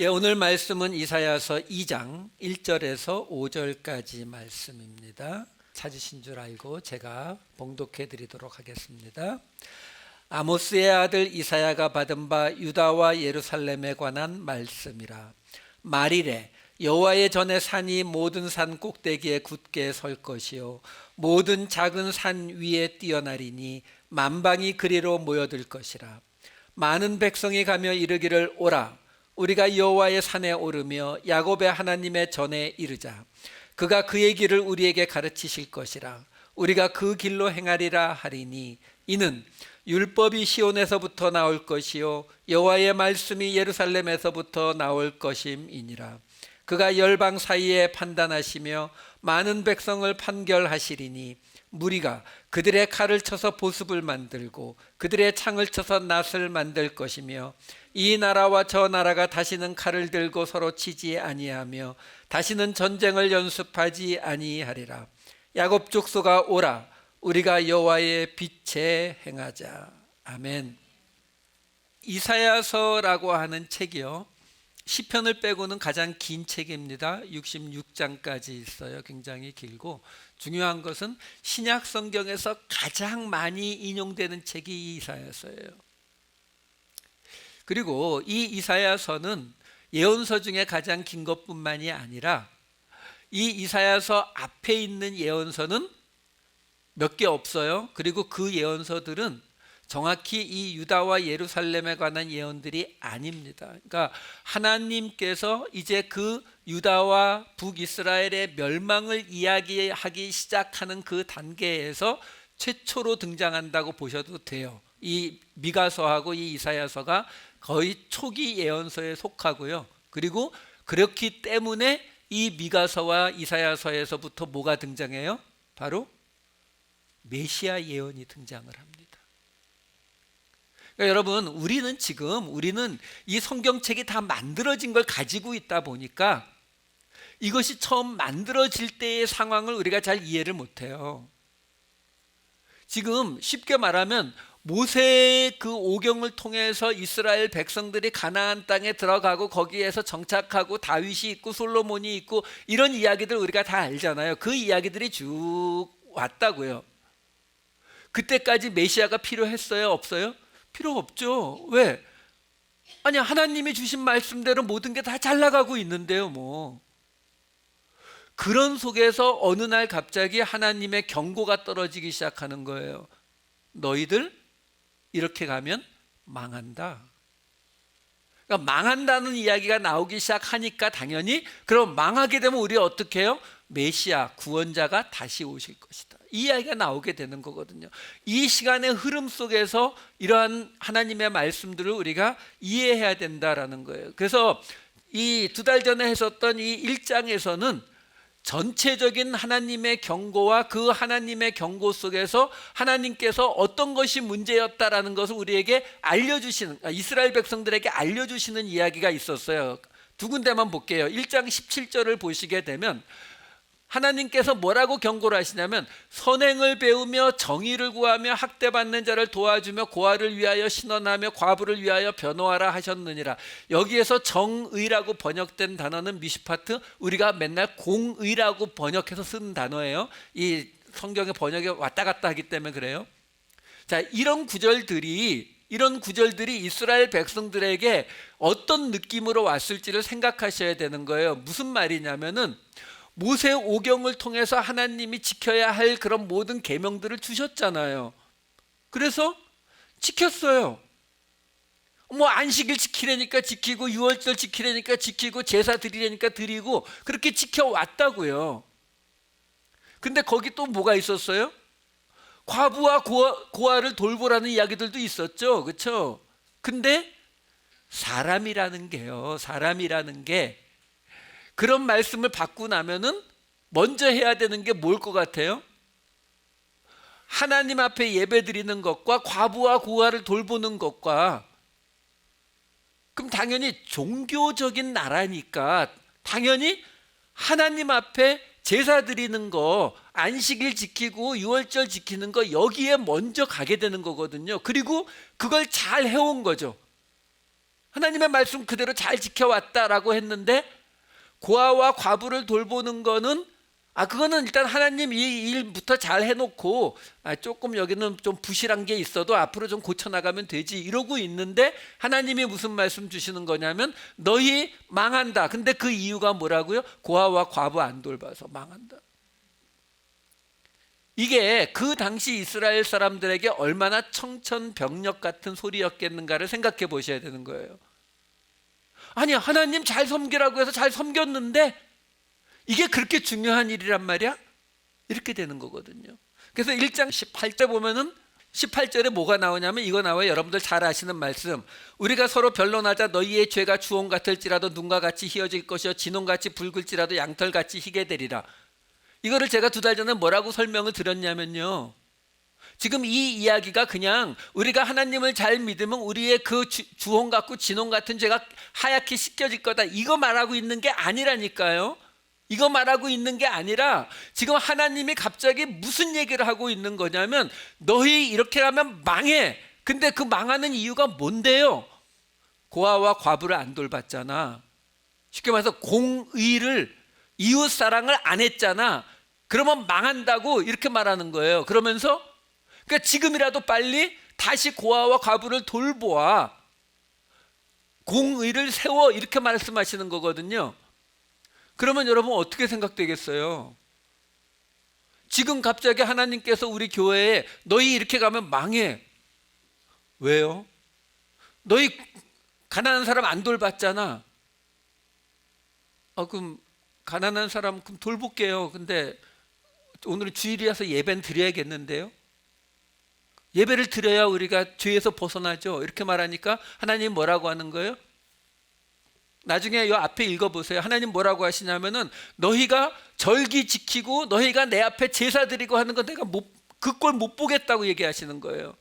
오늘 말씀은 이사야서 2장 1절에서 5절까지 말씀입니다. 찾으신 줄 알고 제가 봉독해 드리도록 하겠습니다. 아모스의 아들 이사야가 받은 바 유다와 예루살렘에 관한 말씀이라. 말이래 여호와의 전에 산이 모든 산 꼭대기에 굳게 설 것이요 모든 작은 산 위에 뛰어나리니 만방이 그리로 모여들 것이라. 많은 백성이 가며 이르기를 오라 우리가 여호와의 산에 오르며 야곱의 하나님의 전에 이르자. 그가 그의 길을 우리에게 가르치실 것이라. 우리가 그 길로 행하리라 하리니 이는 율법이 시온에서부터 나올 것이요 여호와의 말씀이 예루살렘에서부터 나올 것임이니라. 그가 열방 사이에 판단하시며 많은 백성을 판결하시리니 무리가 그들의 칼을 쳐서 보습을 만들고 그들의 창을 쳐서 낫을 만들 것이며 이 나라와 저 나라가 다시는 칼을 들고 서로 치지 아니하며 다시는 전쟁을 연습하지 아니하리라. 야곱 족속아 오라 우리가 여호와의 빛에 행하자. 아멘. 이사야서라고 하는 책이요 시편을 빼고는 가장 긴 책입니다. 66장까지 있어요. 굉장히 길고 중요한 것은 신약 성경에서 가장 많이 인용되는 책이 이 이사야서예요. 그리고 이 이사야서는 예언서 중에 가장 긴 것뿐만이 아니라 이 이사야서 앞에 있는 예언서는 몇 개 없어요. 그리고 그 예언서들은 정확히 이 유다와 예루살렘에 관한 예언들이 아닙니다. 그러니까 하나님께서 이제 그 유다와 북이스라엘의 멸망을 이야기하기 시작하는 그 단계에서 최초로 등장한다고 보셔도 돼요. 이 미가서하고 이 이사야서가 거의 초기 예언서에 속하고요. 그리고 그렇기 때문에 이 미가서와 이사야서에서부터 뭐가 등장해요? 바로 메시아 예언이 등장을 합니다. 그러니까 여러분 우리는 이 성경책이 다 만들어진 걸 가지고 있다 보니까 이것이 처음 만들어질 때의 상황을 우리가 잘 이해를 못해요. 지금 쉽게 말하면 모세의 그 오경을 통해서 이스라엘 백성들이 가나안 땅에 들어가고 거기에서 정착하고 다윗이 있고 솔로몬이 있고 이런 이야기들 우리가 다 알잖아요. 그 이야기들이 쭉 왔다고요. 그때까지 메시아가 필요했어요? 없어요? 필요 없죠. 왜? 아니 하나님이 주신 말씀대로 모든 게 다 잘 나가고 있는데요 뭐. 그런 속에서 어느 날 갑자기 하나님의 경고가 떨어지기 시작하는 거예요. 너희들 이렇게 가면 망한다. 그러니까 망한다는 이야기가 나오기 시작하니까 당연히 그럼 망하게 되면 우리 어떻게 해요? 메시아 구원자가 다시 오실 것이다. 이 이야기가 나오게 되는 거거든요. 이 시간의 흐름 속에서 이러한 하나님의 말씀들을 우리가 이해해야 된다라는 거예요. 그래서 이 2달 전에 했었던 이 1장에서는 전체적인 하나님의 경고와 그 하나님의 경고 속에서 하나님께서 어떤 것이 문제였다라는 것을 우리에게 알려주시는, 이스라엘 백성들에게 알려주시는 이야기가 있었어요. 두 군데만 볼게요. 1장 17절을 보시게 되면 하나님께서 뭐라고 경고를 하시냐면 선행을 배우며 정의를 구하며 학대받는 자를 도와주며 고아를 위하여 신원하며 과부를 위하여 변호하라 하셨느니라. 여기에서 정의라고 번역된 단어는 미슈파트, 우리가 맨날 공의라고 번역해서 쓰는 단어예요. 이 성경의 번역이 왔다 갔다 하기 때문에 그래요. 자, 이런 구절들이 이스라엘 백성들에게 어떤 느낌으로 왔을지를 생각하셔야 되는 거예요. 무슨 말이냐면은 모세 오경을 통해서 하나님이 지켜야 할 그런 모든 계명들을 주셨잖아요. 그래서 지켰어요. 뭐 안식일 지키려니까 지키고 유월절 지키려니까 지키고 제사 드리려니까 드리고 그렇게 지켜왔다고요. 근데 거기 또 뭐가 있었어요? 과부와 고아를 돌보라는 이야기들도 있었죠. 그렇죠? 근데 사람이라는 게 그런 말씀을 받고 나면은 먼저 해야 되는 게 뭘 것 같아요? 하나님 앞에 예배 드리는 것과 과부와 고아를 돌보는 것과, 그럼 당연히 종교적인 나라니까 당연히 하나님 앞에 제사 드리는 거, 안식일 지키고 유월절 지키는 거 여기에 먼저 가게 되는 거거든요. 그리고 그걸 잘 해온 거죠. 하나님의 말씀 그대로 잘 지켜왔다라고 했는데 고아와 과부를 돌보는 거는 그거는 일단 하나님 이 일부터 잘 해놓고 조금 여기는 좀 부실한 게 있어도 앞으로 좀 고쳐나가면 되지 이러고 있는데 하나님이 무슨 말씀 주시는 거냐면 너희 망한다. 근데 그 이유가 뭐라고요? 고아와 과부 안 돌봐서 망한다. 이게 그 당시 이스라엘 사람들에게 얼마나 청천벽력 같은 소리였겠는가를 생각해 보셔야 되는 거예요. 아니 하나님 잘 섬기라고 해서 잘 섬겼는데 이게 그렇게 중요한 일이란 말이야? 이렇게 되는 거거든요. 그래서 1장 18절 보면은 18절에 뭐가 나오냐면 이거 나와요. 여러분들 잘 아시는 말씀. 우리가 서로 변론하자 너희의 죄가 주홍 같을지라도 눈과 같이 희어질 것이요 진홍같이 붉을지라도 양털같이 희게 되리라. 이거를 제가 2달 전에 뭐라고 설명을 드렸냐면요. 지금 이 이야기가 그냥 우리가 하나님을 잘 믿으면 우리의 그 주홍 같고 진홍 같은 죄가 하얗게 씻겨질 거다. 이거 말하고 있는 게 아니라니까요. 이거 말하고 있는 게 아니라 지금 하나님이 갑자기 무슨 얘기를 하고 있는 거냐면 너희 이렇게 하면 망해. 근데 그 망하는 이유가 뭔데요? 고아와 과부를 안 돌봤잖아. 쉽게 말해서 공의를 이웃 사랑을 안 했잖아. 그러면 망한다고 이렇게 말하는 거예요. 그러면서 그러니까 지금이라도 빨리 다시 고아와 과부를 돌보아. 공의를 세워 이렇게 말씀하시는 거거든요. 그러면 여러분 어떻게 생각되겠어요? 지금 갑자기 하나님께서 우리 교회에 너희 이렇게 가면 망해. 왜요? 너희 가난한 사람 안 돌봤잖아. 그럼 가난한 사람 그럼 돌볼게요. 근데 오늘은 주일이라서 예배는 드려야겠는데요. 예배를 드려야 우리가 죄에서 벗어나죠. 이렇게 말하니까 하나님 뭐라고 하는 거예요? 나중에 이 앞에 읽어보세요. 하나님 뭐라고 하시냐면은 너희가 절기 지키고 너희가 내 앞에 제사 드리고 하는 건 내가 그 꼴 못 보겠다고 얘기하시는 거예요.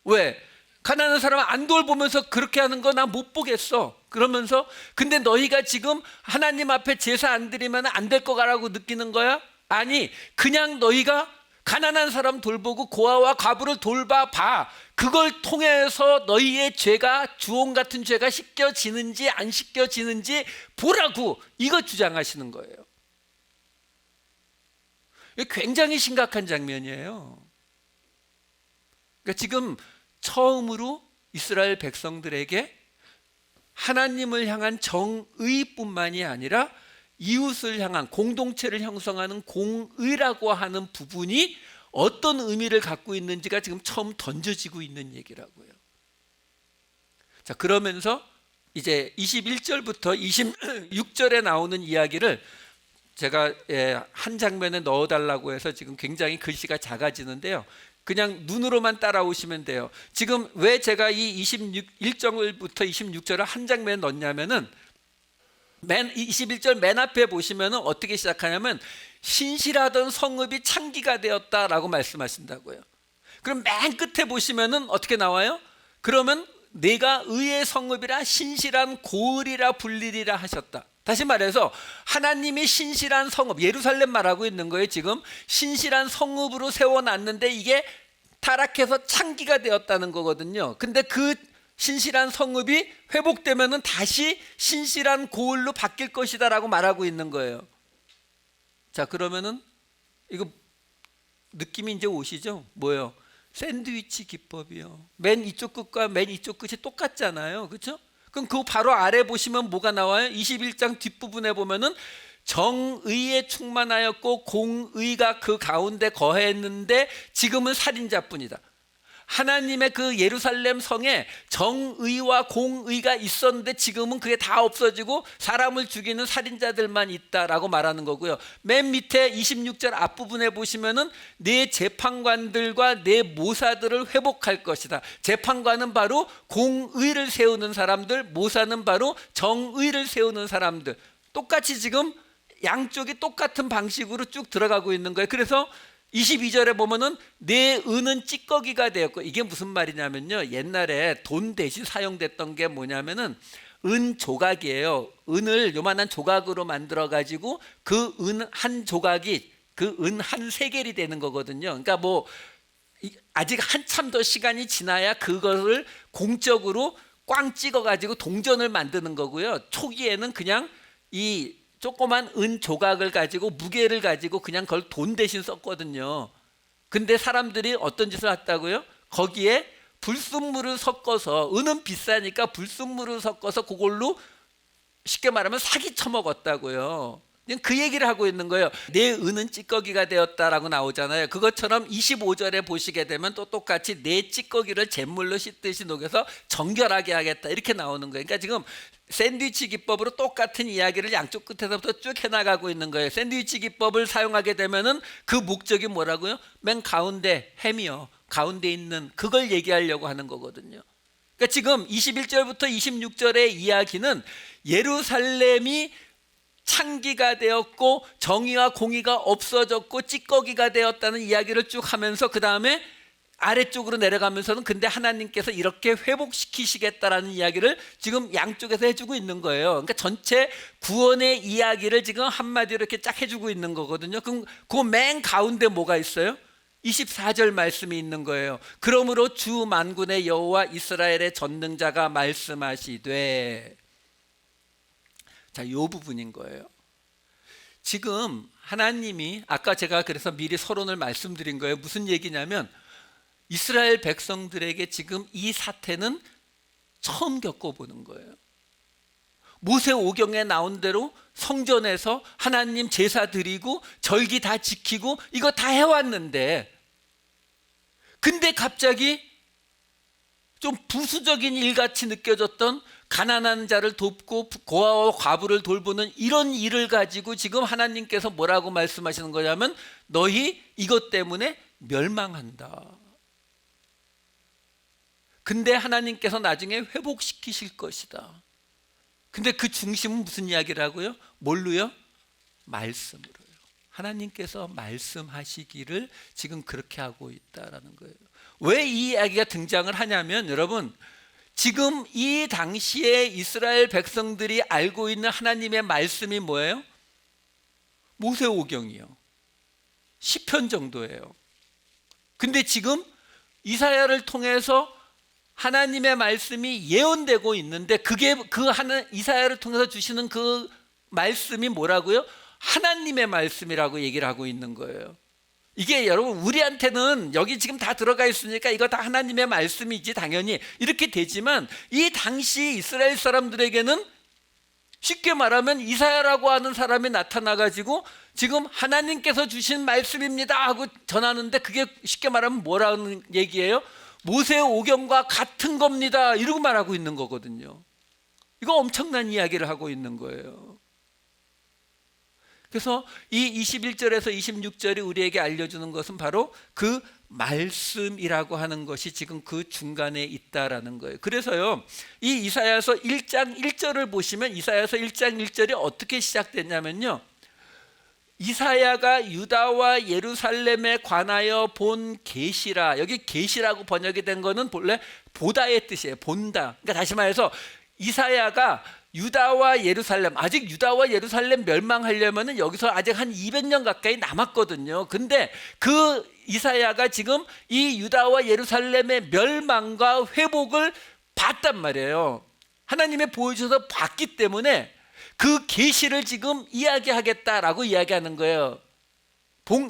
왜? 가난한 사람 안 돌보면서 그렇게 하는 거 나 못 보겠어. 그러면서 근데 너희가 지금 하나님 앞에 제사 안 드리면 안 될 거라고 느끼는 거야? 아니 그냥 너희가 가난한 사람 돌보고 고아와 과부를 돌봐봐. 그걸 통해서 너희의 죄가 주홍 같은 죄가 씻겨지는지 안 씻겨지는지 보라고 이거 주장하시는 거예요. 이게 굉장히 심각한 장면이에요. 그러니까 지금 처음으로 이스라엘 백성들에게 하나님을 향한 정의뿐만이 아니라 이웃을 향한 공동체를 형성하는 공의라고 하는 부분이 어떤 의미를 갖고 있는지가 지금 처음 던져지고 있는 얘기라고요. 자, 그러면서 이제 21절부터 26절에 나오는 이야기를 제가 한 장면에 넣어달라고 해서 지금 굉장히 글씨가 작아지는데요. 그냥 눈으로만 따라오시면 돼요. 지금 왜 제가 이 1절부터 26절을 한 장면에 넣냐면은 21절 맨 앞에 보시면은 어떻게 시작하냐면 신실하던 성읍이 창기가 되었다라고 말씀하신다고요. 그럼 맨 끝에 보시면은 어떻게 나와요? 그러면 내가 의의 성읍이라 신실한 고을이라 불리리라 하셨다. 다시 말해서 하나님이 신실한 성읍, 예루살렘 말하고 있는 거예요. 지금 신실한 성읍으로 세워놨는데 이게 타락해서 창기가 되었다는 거거든요. 근데 그 신실한 성읍이 회복되면은 다시 신실한 고을로 바뀔 것이다라고 말하고 있는 거예요. 자, 그러면은 이거 느낌이 이제 오시죠? 뭐예요? 샌드위치 기법이요. 맨 이쪽 끝과 맨 이쪽 끝이 똑같잖아요. 그렇죠? 그럼 그 바로 아래 보시면 뭐가 나와요? 21장 뒷부분에 보면은 정의에 충만하였고 공의가 그 가운데 거했는데 지금은 살인자뿐이다. 하나님의 그 예루살렘 성에 정의와 공의가 있었는데 지금은 그게 다 없어지고 사람을 죽이는 살인자들만 있다라고 말하는 거고요. 맨 밑에 26절 앞부분에 보시면은 내 재판관들과 내 모사들을 회복할 것이다. 재판관은 바로 공의를 세우는 사람들, 모사는 바로 정의를 세우는 사람들. 똑같이 지금 양쪽이 똑같은 방식으로 쭉 들어가고 있는 거예요. 그래서 22절에 보면은 내 은은 찌꺼기가 되었고, 이게 무슨 말이냐면요, 옛날에 돈 대신 사용됐던 게 뭐냐면은 은 조각이에요. 은을 요만한 조각으로 만들어 가지고 그 은 한 조각이 그 은 한 세겔이 되는 거거든요. 그러니까 뭐 아직 한참 더 시간이 지나야 그거를 공적으로 꽝 찍어가지고 동전을 만드는 거고요. 초기에는 그냥 이 조그만 은 조각을 가지고 무게를 가지고 그냥 그걸 돈 대신 썼거든요. 근데 사람들이 어떤 짓을 했다고요? 거기에 불순물을 섞어서, 은은 비싸니까 불순물을 섞어서 그걸로 쉽게 말하면 사기 쳐먹었다고요. 그 얘기를 하고 있는 거예요. 내 은은 찌꺼기가 되었다라고 나오잖아요. 그것처럼 25절에 보시게 되면 또 똑같이 내 찌꺼기를 잿물로 씻듯이 녹여서 정결하게 하겠다 이렇게 나오는 거예요. 그러니까 지금 샌드위치 기법으로 똑같은 이야기를 양쪽 끝에서부터 쭉 해나가고 있는 거예요. 샌드위치 기법을 사용하게 되면은 그 목적이 뭐라고요? 맨 가운데 햄이요, 가운데 있는 그걸 얘기하려고 하는 거거든요. 그러니까 지금 21절부터 26절의 이야기는 예루살렘이 창기가 되었고 정의와 공의가 없어졌고 찌꺼기가 되었다는 이야기를 쭉 하면서 그 다음에 아래쪽으로 내려가면서는 근데 하나님께서 이렇게 회복시키시겠다라는 이야기를 지금 양쪽에서 해주고 있는 거예요. 그러니까 전체 구원의 이야기를 지금 한마디로 이렇게 쫙 해주고 있는 거거든요. 그럼 그 맨 가운데 뭐가 있어요? 24절 말씀이 있는 거예요. 그러므로 주 만군의 여호와 이스라엘의 전능자가 말씀하시되, 자, 이 부분인 거예요. 지금 하나님이 아까 제가 그래서 미리 서론을 말씀드린 거예요. 무슨 얘기냐면 이스라엘 백성들에게 지금 이 사태는 처음 겪어보는 거예요. 모세오경에 나온 대로 성전에서 하나님 제사 드리고 절기 다 지키고 이거 다 해왔는데, 근데 갑자기 좀 부수적인 일같이 느껴졌던 가난한 자를 돕고 고아와 과부를 돌보는 이런 일을 가지고 지금 하나님께서 뭐라고 말씀하시는 거냐면 너희 이것 때문에 멸망한다. 근데 하나님께서 나중에 회복시키실 것이다. 근데 그 중심은 무슨 이야기라고요? 뭘로요? 말씀으로요. 하나님께서 말씀하시기를 지금 그렇게 하고 있다라는 거예요. 왜 이 이야기가 등장을 하냐면 여러분, 지금 이 당시에 이스라엘 백성들이 알고 있는 하나님의 말씀이 뭐예요? 모세오경이요, 시편 정도예요. 근데 지금 이사야를 통해서 하나님의 말씀이 예언되고 있는데 그게 그 하는 이사야를 통해서 주시는 그 말씀이 뭐라고요? 하나님의 말씀이라고 얘기를 하고 있는 거예요. 이게 여러분 우리한테는 여기 지금 다 들어가 있으니까 이거 다 하나님의 말씀이지 당연히 이렇게 되지만 이 당시 이스라엘 사람들에게는 쉽게 말하면 이사야라고 하는 사람이 나타나가지고 지금 하나님께서 주신 말씀입니다 하고 전하는데 그게 쉽게 말하면 뭐라는 얘기예요? 모세오경과 같은 겁니다 이러고 말하고 있는 거거든요. 이거 엄청난 이야기를 하고 있는 거예요. 그래서 이 21절에서 26절이 우리에게 알려주는 것은 바로 그 말씀이라고 하는 것이 지금 그 중간에 있다라는 거예요. 그래서요, 이 이사야서 1장 1절을 보시면 이사야서 1장 1절이 어떻게 시작됐냐면요, 이사야가 유다와 예루살렘에 관하여 본 계시라. 여기 계시라고 번역이 된 거는 본래 보다의 뜻이에요. 본다. 그러니까 다시 말해서 이사야가 유다와 예루살렘, 아직 유다와 예루살렘 멸망하려면은 여기서 아직 한 200년 가까이 남았거든요. 근데 그 이사야가 지금 이 유다와 예루살렘의 멸망과 회복을 봤단 말이에요. 하나님의 보여주셔서 봤기 때문에 그 계시를 지금 이야기하겠다라고 이야기하는 거예요.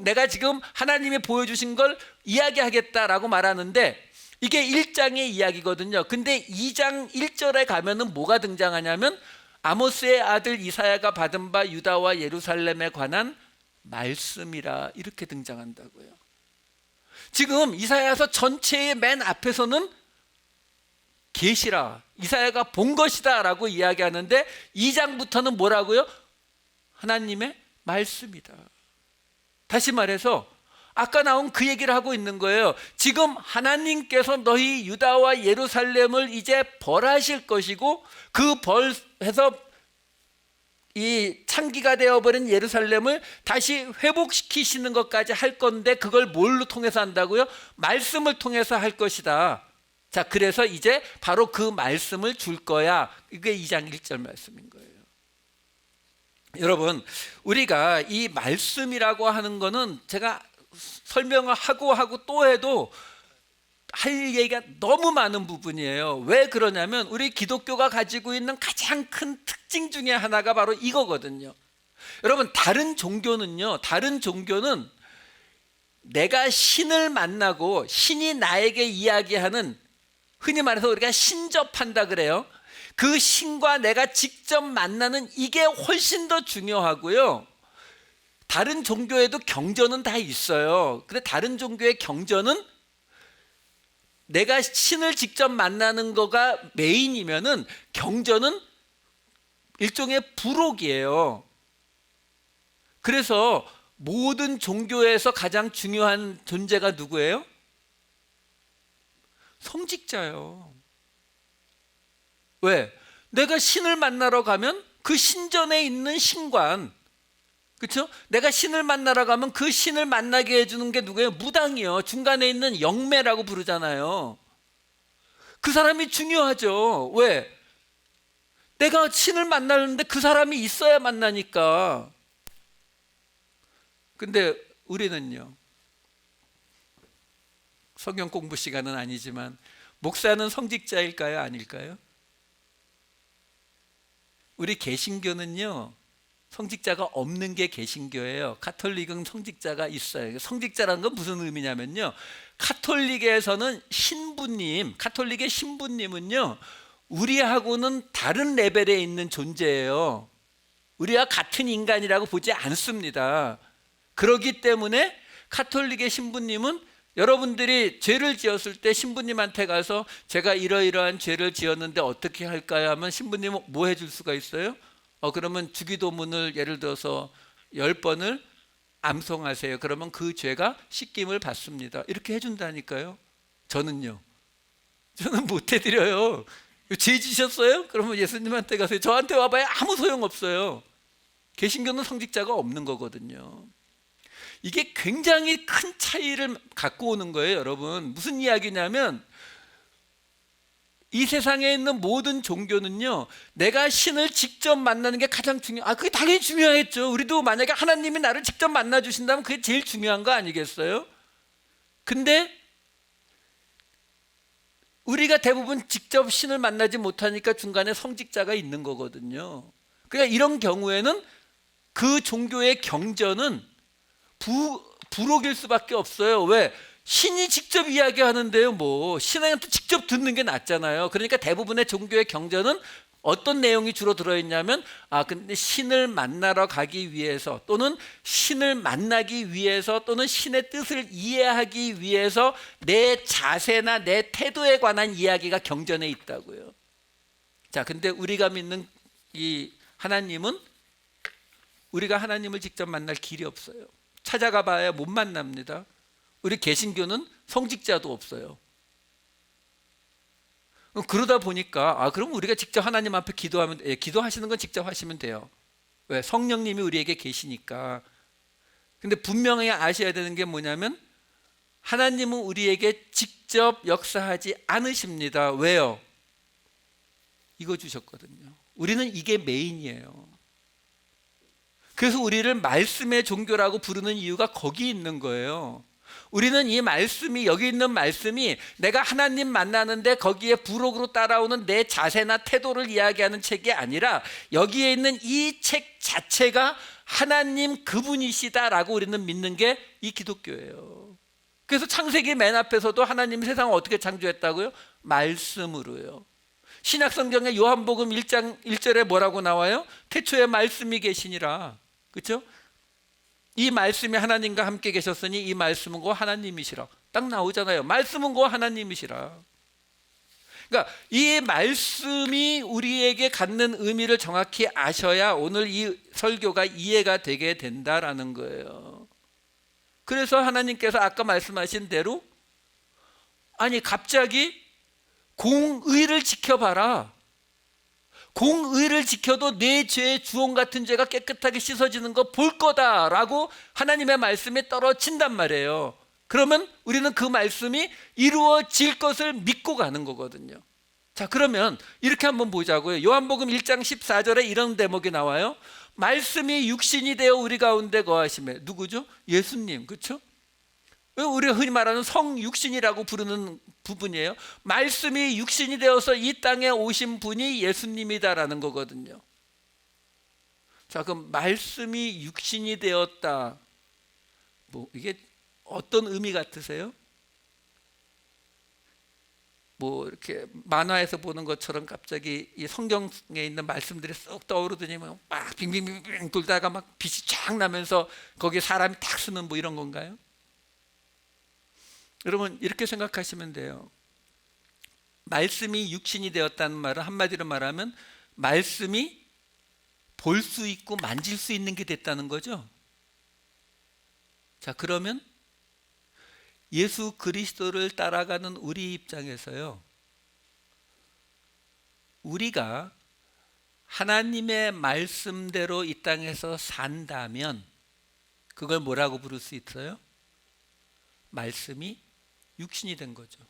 내가 지금 하나님이 보여주신 걸 이야기하겠다라고 말하는데 이게 1장의 이야기거든요. 근데 2장 1절에 가면은 뭐가 등장하냐면 아모스의 아들 이사야가 받은 바 유다와 예루살렘에 관한 말씀이라 이렇게 등장한다고요. 지금 이사야서 전체의 맨 앞에서는 계시라, 이사야가 본 것이다 라고 이야기하는데 2장부터는 뭐라고요? 하나님의 말씀이다. 다시 말해서 아까 나온 그 얘기를 하고 있는 거예요. 지금 하나님께서 너희 유다와 예루살렘을 이제 벌하실 것이고 그 벌해서 이 창기가 되어버린 예루살렘을 다시 회복시키시는 것까지 할 건데 그걸 뭘로 통해서 한다고요? 말씀을 통해서 할 것이다. 자, 그래서 이제 바로 그 말씀을 줄 거야. 이게 2장 1절 말씀인 거예요. 여러분, 우리가 이 말씀이라고 하는 거는 제가 설명을 하고 또 해도 할 얘기가 너무 많은 부분이에요. 왜 그러냐면 우리 기독교가 가지고 있는 가장 큰 특징 중에 하나가 바로 이거거든요. 여러분, 다른 종교는 내가 신을 만나고 신이 나에게 이야기하는, 흔히 말해서 우리가 신접한다 그래요. 그 신과 내가 직접 만나는 이게 훨씬 더 중요하고요. 다른 종교에도 경전은 다 있어요. 근데 다른 종교의 경전은 내가 신을 직접 만나는 거가 메인이면은 경전은 일종의 부록이에요. 그래서 모든 종교에서 가장 중요한 존재가 누구예요? 성직자요. 왜? 내가 신을 만나러 가면 그 신전에 있는 신관, 그렇죠? 내가 신을 만나러 가면 그 신을 만나게 해주는 게 누구예요? 무당이요. 중간에 있는 영매라고 부르잖아요. 그 사람이 중요하죠. 왜? 내가 신을 만나는데 그 사람이 있어야 만나니까. 근데 우리는요, 성경 공부 시간은 아니지만 목사는 성직자일까요? 아닐까요? 우리 개신교는요, 성직자가 없는 게 개신교예요. 가톨릭은 성직자가 있어요. 성직자라는 건 무슨 의미냐면요, 가톨릭에서는 가톨릭의 신부님은요, 우리하고는 다른 레벨에 있는 존재예요. 우리와 같은 인간이라고 보지 않습니다. 그렇기 때문에 가톨릭의 신부님은 여러분들이 죄를 지었을 때 신부님한테 가서 제가 이러이러한 죄를 지었는데 어떻게 할까요? 하면 신부님은 뭐 해줄 수가 있어요? 그러면 주기도문을 예를 들어서 10번을 암송하세요. 그러면 그 죄가 씻김을 받습니다. 이렇게 해준다니까요. 저는 못 해드려요. 죄 지셨어요? 그러면 예수님한테 가세요. 저한테 와봐야 아무 소용없어요. 개신교는 성직자가 없는 거거든요. 이게 굉장히 큰 차이를 갖고 오는 거예요, 여러분. 무슨 이야기냐면 이 세상에 있는 모든 종교는요, 내가 신을 직접 만나는 게 가장 그게 당연히 중요했죠. 우리도 만약에 하나님이 나를 직접 만나 주신다면 그게 제일 중요한 거 아니겠어요? 근데 우리가 대부분 직접 신을 만나지 못하니까 중간에 성직자가 있는 거거든요. 그러니까 이런 경우에는 그 종교의 경전은 부록일 수밖에 없어요. 왜? 신이 직접 이야기하는데요. 뭐 신한테 직접 듣는 게 낫잖아요. 그러니까 대부분의 종교의 경전은 어떤 내용이 주로 들어있냐면 근데 신을 만나러 가기 위해서, 또는 신을 만나기 위해서, 또는 신의 뜻을 이해하기 위해서 내 자세나 내 태도에 관한 이야기가 경전에 있다고요. 자, 근데 우리가 믿는 이 하나님은, 우리가 하나님을 직접 만날 길이 없어요. 찾아가 봐야 못 만납니다. 우리 개신교는 성직자도 없어요. 그러다 보니까 그럼 우리가 직접 하나님 앞에 기도하시는 건 직접 하시면 돼요. 왜? 성령님이 우리에게 계시니까. 근데 분명히 아셔야 되는 게 뭐냐면 하나님은 우리에게 직접 역사하지 않으십니다. 왜요? 이거 주셨거든요. 우리는 이게 메인이에요. 그래서 우리를 말씀의 종교라고 부르는 이유가 거기 있는 거예요. 우리는 이 말씀이, 여기 있는 말씀이 내가 하나님 만나는데 거기에 부록으로 따라오는 내 자세나 태도를 이야기하는 책이 아니라 여기에 있는 이 책 자체가 하나님 그분이시다라고 우리는 믿는 게 이 기독교예요. 그래서 창세기 맨 앞에서도 하나님이 세상을 어떻게 창조했다고요? 말씀으로요. 신약성경의 요한복음 1장 1절에 뭐라고 나와요? 태초에 말씀이 계시니라. 그렇죠? 이 말씀이 하나님과 함께 계셨으니 이 말씀은 곧 하나님이시라. 딱 나오잖아요. 말씀은 곧 하나님이시라. 그러니까 이 말씀이 우리에게 갖는 의미를 정확히 아셔야 오늘 이 설교가 이해가 되게 된다라는 거예요. 그래서 하나님께서 아까 말씀하신 대로 갑자기 공의를 지켜봐라. 공의를 지켜도 내 죄의 주홍 같은 죄가 깨끗하게 씻어지는 거 볼 거다라고 하나님의 말씀이 떨어진단 말이에요. 그러면 우리는 그 말씀이 이루어질 것을 믿고 가는 거거든요. 자, 그러면 이렇게 한번 보자고요. 요한복음 1장 14절에 이런 대목이 나와요. 말씀이 육신이 되어 우리 가운데 거하시매. 누구죠? 예수님. 그렇죠? 우리가 흔히 말하는 성육신이라고 부르는 부분이에요. 말씀이 육신이 되어서 이 땅에 오신 분이 예수님이다라는 거거든요. 자, 그럼 말씀이 육신이 되었다, 뭐 이게 어떤 의미 같으세요? 뭐 이렇게 만화에서 보는 것처럼 갑자기 이 성경에 있는 말씀들이 쏙 떠오르더니 막 빙빙빙빙 돌다가 막 빛이 쫙 나면서 거기에 사람이 탁 쓰는 뭐 이런 건가요? 여러분, 이렇게 생각하시면 돼요. 말씀이 육신이 되었다는 말은 한마디로 말하면 말씀이 볼 수 있고 만질 수 있는 게 됐다는 거죠. 자, 그러면 예수 그리스도를 따라가는 우리 입장에서요, 우리가 하나님의 말씀대로 이 땅에서 산다면 그걸 뭐라고 부를 수 있어요? 말씀이 육신이 된 거죠.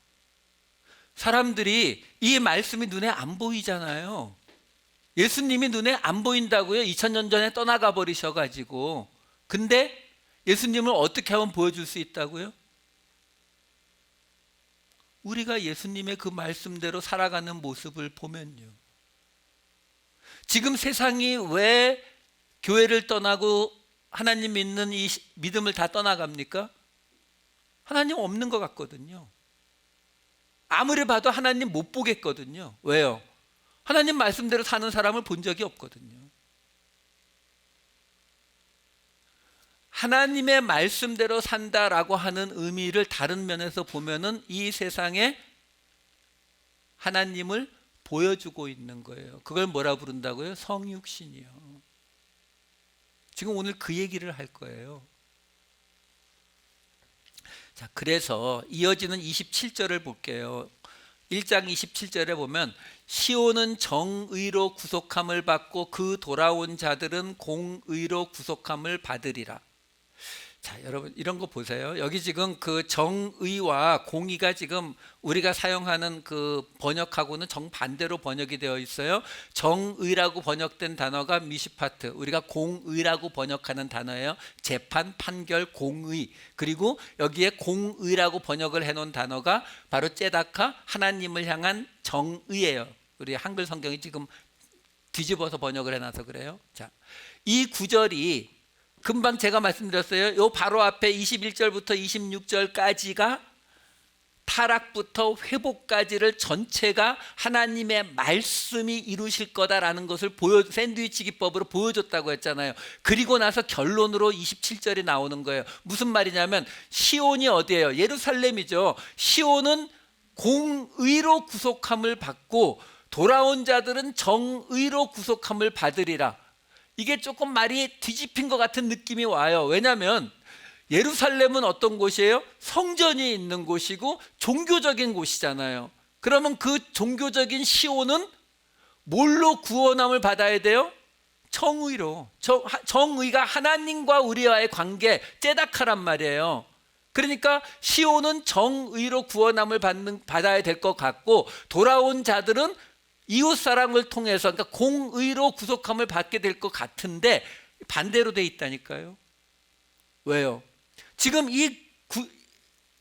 사람들이 이 말씀이 눈에 안 보이잖아요. 예수님이 눈에 안 보인다고요? 2000년 전에 떠나가 버리셔가지고. 근데 예수님을 어떻게 하면 보여줄 수 있다고요? 우리가 예수님의 그 말씀대로 살아가는 모습을 보면요. 지금 세상이 왜 교회를 떠나고 하나님 믿는 이 믿음을 다 떠나갑니까? 하나님 없는 것 같거든요. 아무리 봐도 하나님 못 보겠거든요. 왜요? 하나님 말씀대로 사는 사람을 본 적이 없거든요. 하나님의 말씀대로 산다라고 하는 의미를 다른 면에서 보면은 이 세상에 하나님을 보여주고 있는 거예요. 그걸 뭐라 부른다고요? 성육신이요. 지금 오늘 그 얘기를 할 거예요. 자, 그래서 이어지는 27절을 볼게요. 1장 27절에 보면 시온은 정의로 구속함을 받고 그 돌아온 자들은 공의로 구속함을 받으리라. 자, 여러분 이런 거 보세요. 여기 지금 그 정의와 공의가 지금 우리가 사용하는 그 번역하고는 정반대로 번역이 되어 있어요. 정의라고 번역된 단어가 미시파트, 우리가 공의라고 번역하는 단어예요. 재판, 판결, 공의. 그리고 여기에 공의라고 번역을 해놓은 단어가 바로 째다카, 하나님을 향한 정의예요. 우리 한글 성경이 지금 뒤집어서 번역을 해놔서 그래요. 자, 이 구절이 금방 제가 말씀드렸어요. 요 바로 앞에 21절부터 26절까지가 타락부터 회복까지를 전체가 하나님의 말씀이 이루실 거다라는 것을 샌드위치 기법으로 보여줬다고 했잖아요. 그리고 나서 결론으로 27절이 나오는 거예요. 무슨 말이냐면 시온이 어디예요? 예루살렘이죠. 시온은 공의로 구속함을 받고 돌아온 자들은 정의로 구속함을 받으리라. 이게 조금 말이 뒤집힌 것 같은 느낌이 와요. 왜냐하면 예루살렘은 어떤 곳이에요? 성전이 있는 곳이고 종교적인 곳이잖아요. 그러면 그 종교적인 시온은 뭘로 구원함을 받아야 돼요? 정의로. 정의가 하나님과 우리와의 관계, 째다카란 말이에요. 그러니까 시온은 정의로 구원함을 받아야 될 것 같고 돌아온 자들은 이웃사랑을 통해서, 그러니까 공의로 구속함을 받게 될 것 같은데 반대로 돼 있다니까요. 왜요? 지금 이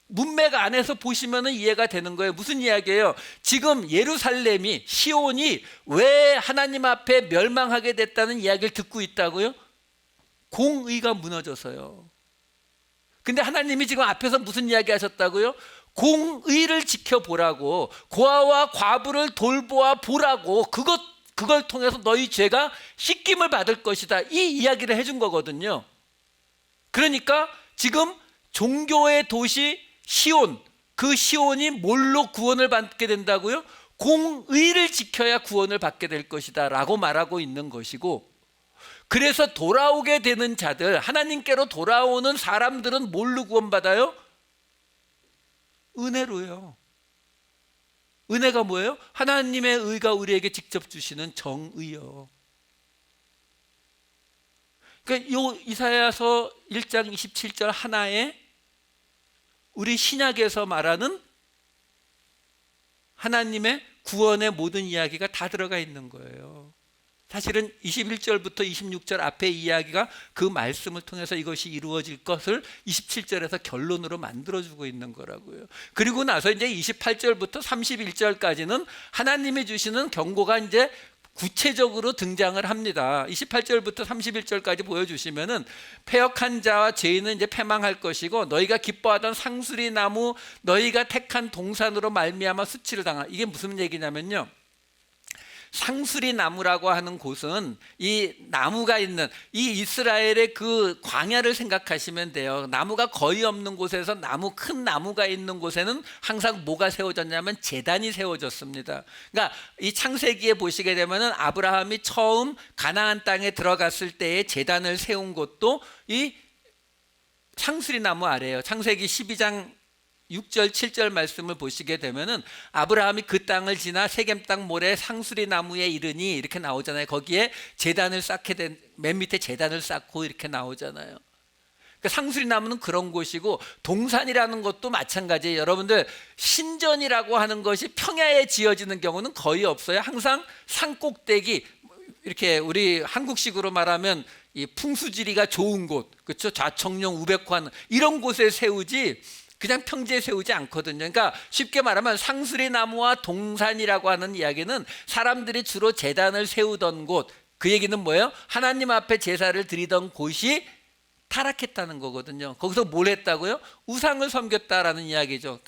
문맥 안에서 보시면 이해가 되는 거예요. 무슨 이야기예요? 지금 예루살렘이, 시온이 왜 하나님 앞에 멸망하게 됐다는 이야기를 듣고 있다고요? 공의가 무너져서요. 근데 하나님이 지금 앞에서 무슨 이야기 하셨다고요? 공의를 지켜보라고, 고아와 과부를 돌보아 보라고, 그걸 통해서 너희 죄가 씻김을 받을 것이다, 이 이야기를 해준 거거든요. 그러니까 지금 종교의 도시 시온, 그 시온이 뭘로 구원을 받게 된다고요? 공의를 지켜야 구원을 받게 될 것이다 라고 말하고 있는 것이고, 그래서 돌아오게 되는 자들, 하나님께로 돌아오는 사람들은 뭘로 구원받아요? 은혜로요. 은혜가 뭐예요? 하나님의 의가 우리에게 직접 주시는 정의요. 그러니까 요 이사야서 1장 27절 하나에 우리 신약에서 말하는 하나님의 구원의 모든 이야기가 다 들어가 있는 거예요. 사실은 21절부터 26절 앞의 이야기가 그 말씀을 통해서 이것이 이루어질 것을 27절에서 결론으로 만들어주고 있는 거라고요. 그리고 나서 이제 28절부터 31절까지는 하나님이 주시는 경고가 이제 구체적으로 등장을 합니다. 28절부터 31절까지 보여주시면은 패역한 자와 죄인은 이제 패망할 것이고 너희가 기뻐하던 상수리 나무 너희가 택한 동산으로 말미암아 수치를 당하. 이게 무슨 얘기냐면요, 상수리 나무라고 하는 곳은 이 나무가 있는 이 이스라엘의 그 광야를 생각하시면 돼요. 나무가 거의 없는 곳에서 큰 나무가 있는 곳에는 항상 뭐가 세워졌냐면 제단이 세워졌습니다. 그러니까 이 창세기에 보시게 되면은 아브라함이 처음 가나안 땅에 들어갔을 때에 제단을 세운 곳도 이 상수리 나무 아래예요. 창세기 12장 6절 7절 말씀을 보시게 되면은 아브라함이 그 땅을 지나 세겜 땅 모래 상수리 나무에 이르니 이렇게 나오잖아요. 거기에 제단을 쌓게 된, 맨 밑에 제단을 쌓고 이렇게 나오잖아요. 그러니까 상수리 나무는 그런 곳이고, 동산이라는 것도 마찬가지예요. 여러분들, 신전이라고 하는 것이 평야에 지어지는 경우는 거의 없어요. 항상 산 꼭대기, 이렇게 우리 한국식으로 말하면 이 풍수지리가 좋은 곳, 그렇죠? 좌청룡 우백환 이런 곳에 세우지 그냥 평지에 세우지 않거든요. 그러니까 쉽게 말하면 상수리 나무와 동산이라고 하는 이야기는 사람들이 주로 제단을 세우던 곳, 그 얘기는 뭐예요? 하나님 앞에 제사를 드리던 곳이 타락했다는 거거든요. 거기서 뭘 했다고요? 우상을 섬겼다라는 이야기죠.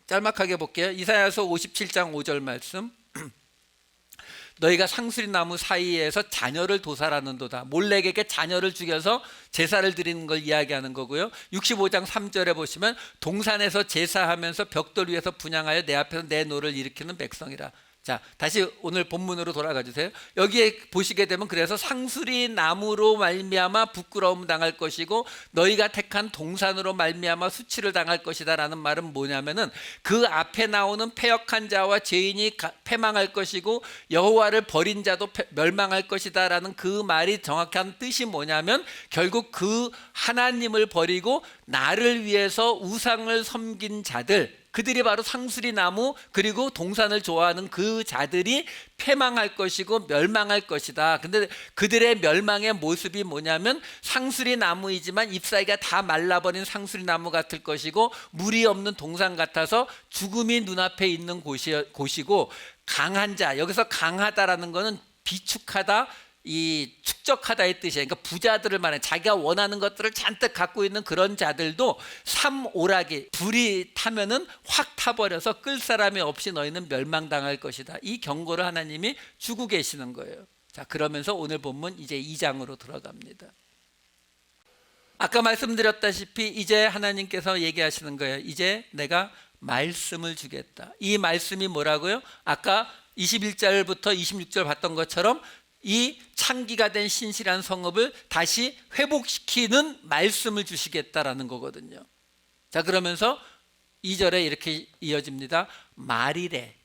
짤막하게 볼게요. 이사야서 57장 5절 말씀. 너희가 상수리 나무 사이에서 자녀를 도살하는도다. 몰렉에게 자녀를 죽여서 제사를 드리는 걸 이야기하는 거고요. 65장 3절에 보시면 동산에서 제사하면서 벽돌 위에서 분향하여 내 앞에서 내 노를 일으키는 백성이라. 자, 다시 오늘 본문으로 돌아가 주세요. 여기에 보시게 되면 그래서 상수리 나무로 말미암아 부끄러움 당할 것이고 너희가 택한 동산으로 말미암아 수치를 당할 것이다 라는 말은 뭐냐면은 그 앞에 나오는 패역한 자와 죄인이 패망할 것이고 여호와를 버린 자도 멸망할 것이다 라는 그 말이 정확한 뜻이 뭐냐면 결국 그 하나님을 버리고 나를 위해서 우상을 섬긴 자들, 그들이 바로 상수리 나무 그리고 동산을 좋아하는 그 자들이 패망할 것이고 멸망할 것이다. 근데 그들의 멸망의 모습이 뭐냐면 상수리 나무이지만 잎사귀가 다 말라버린 상수리 나무 같을 것이고 물이 없는 동산 같아서 죽음이 눈앞에 있는 곳이고 강한 자, 여기서 강하다라는 것은 비축하다, 이 축적하다의 뜻이에요. 그러니까 부자들을 말해, 자기가 원하는 것들을 잔뜩 갖고 있는 그런 자들도 삼오락이 불이 타면은 확 타버려서 끌 사람이 없이 너희는 멸망당할 것이다. 이 경고를 하나님이 주고 계시는 거예요. 자, 그러면서 오늘 본문 이제 2장으로 들어갑니다. 아까 말씀드렸다시피 이제 하나님께서 얘기하시는 거예요. 이제 내가 말씀을 주겠다. 이 말씀이 뭐라고요? 아까 21절부터 26절 봤던 것처럼 이 창기가 된 신실한 성읍을 다시 회복시키는 말씀을 주시겠다라는 거거든요. 자, 그러면서 2절에 이렇게 이어집니다. 말이래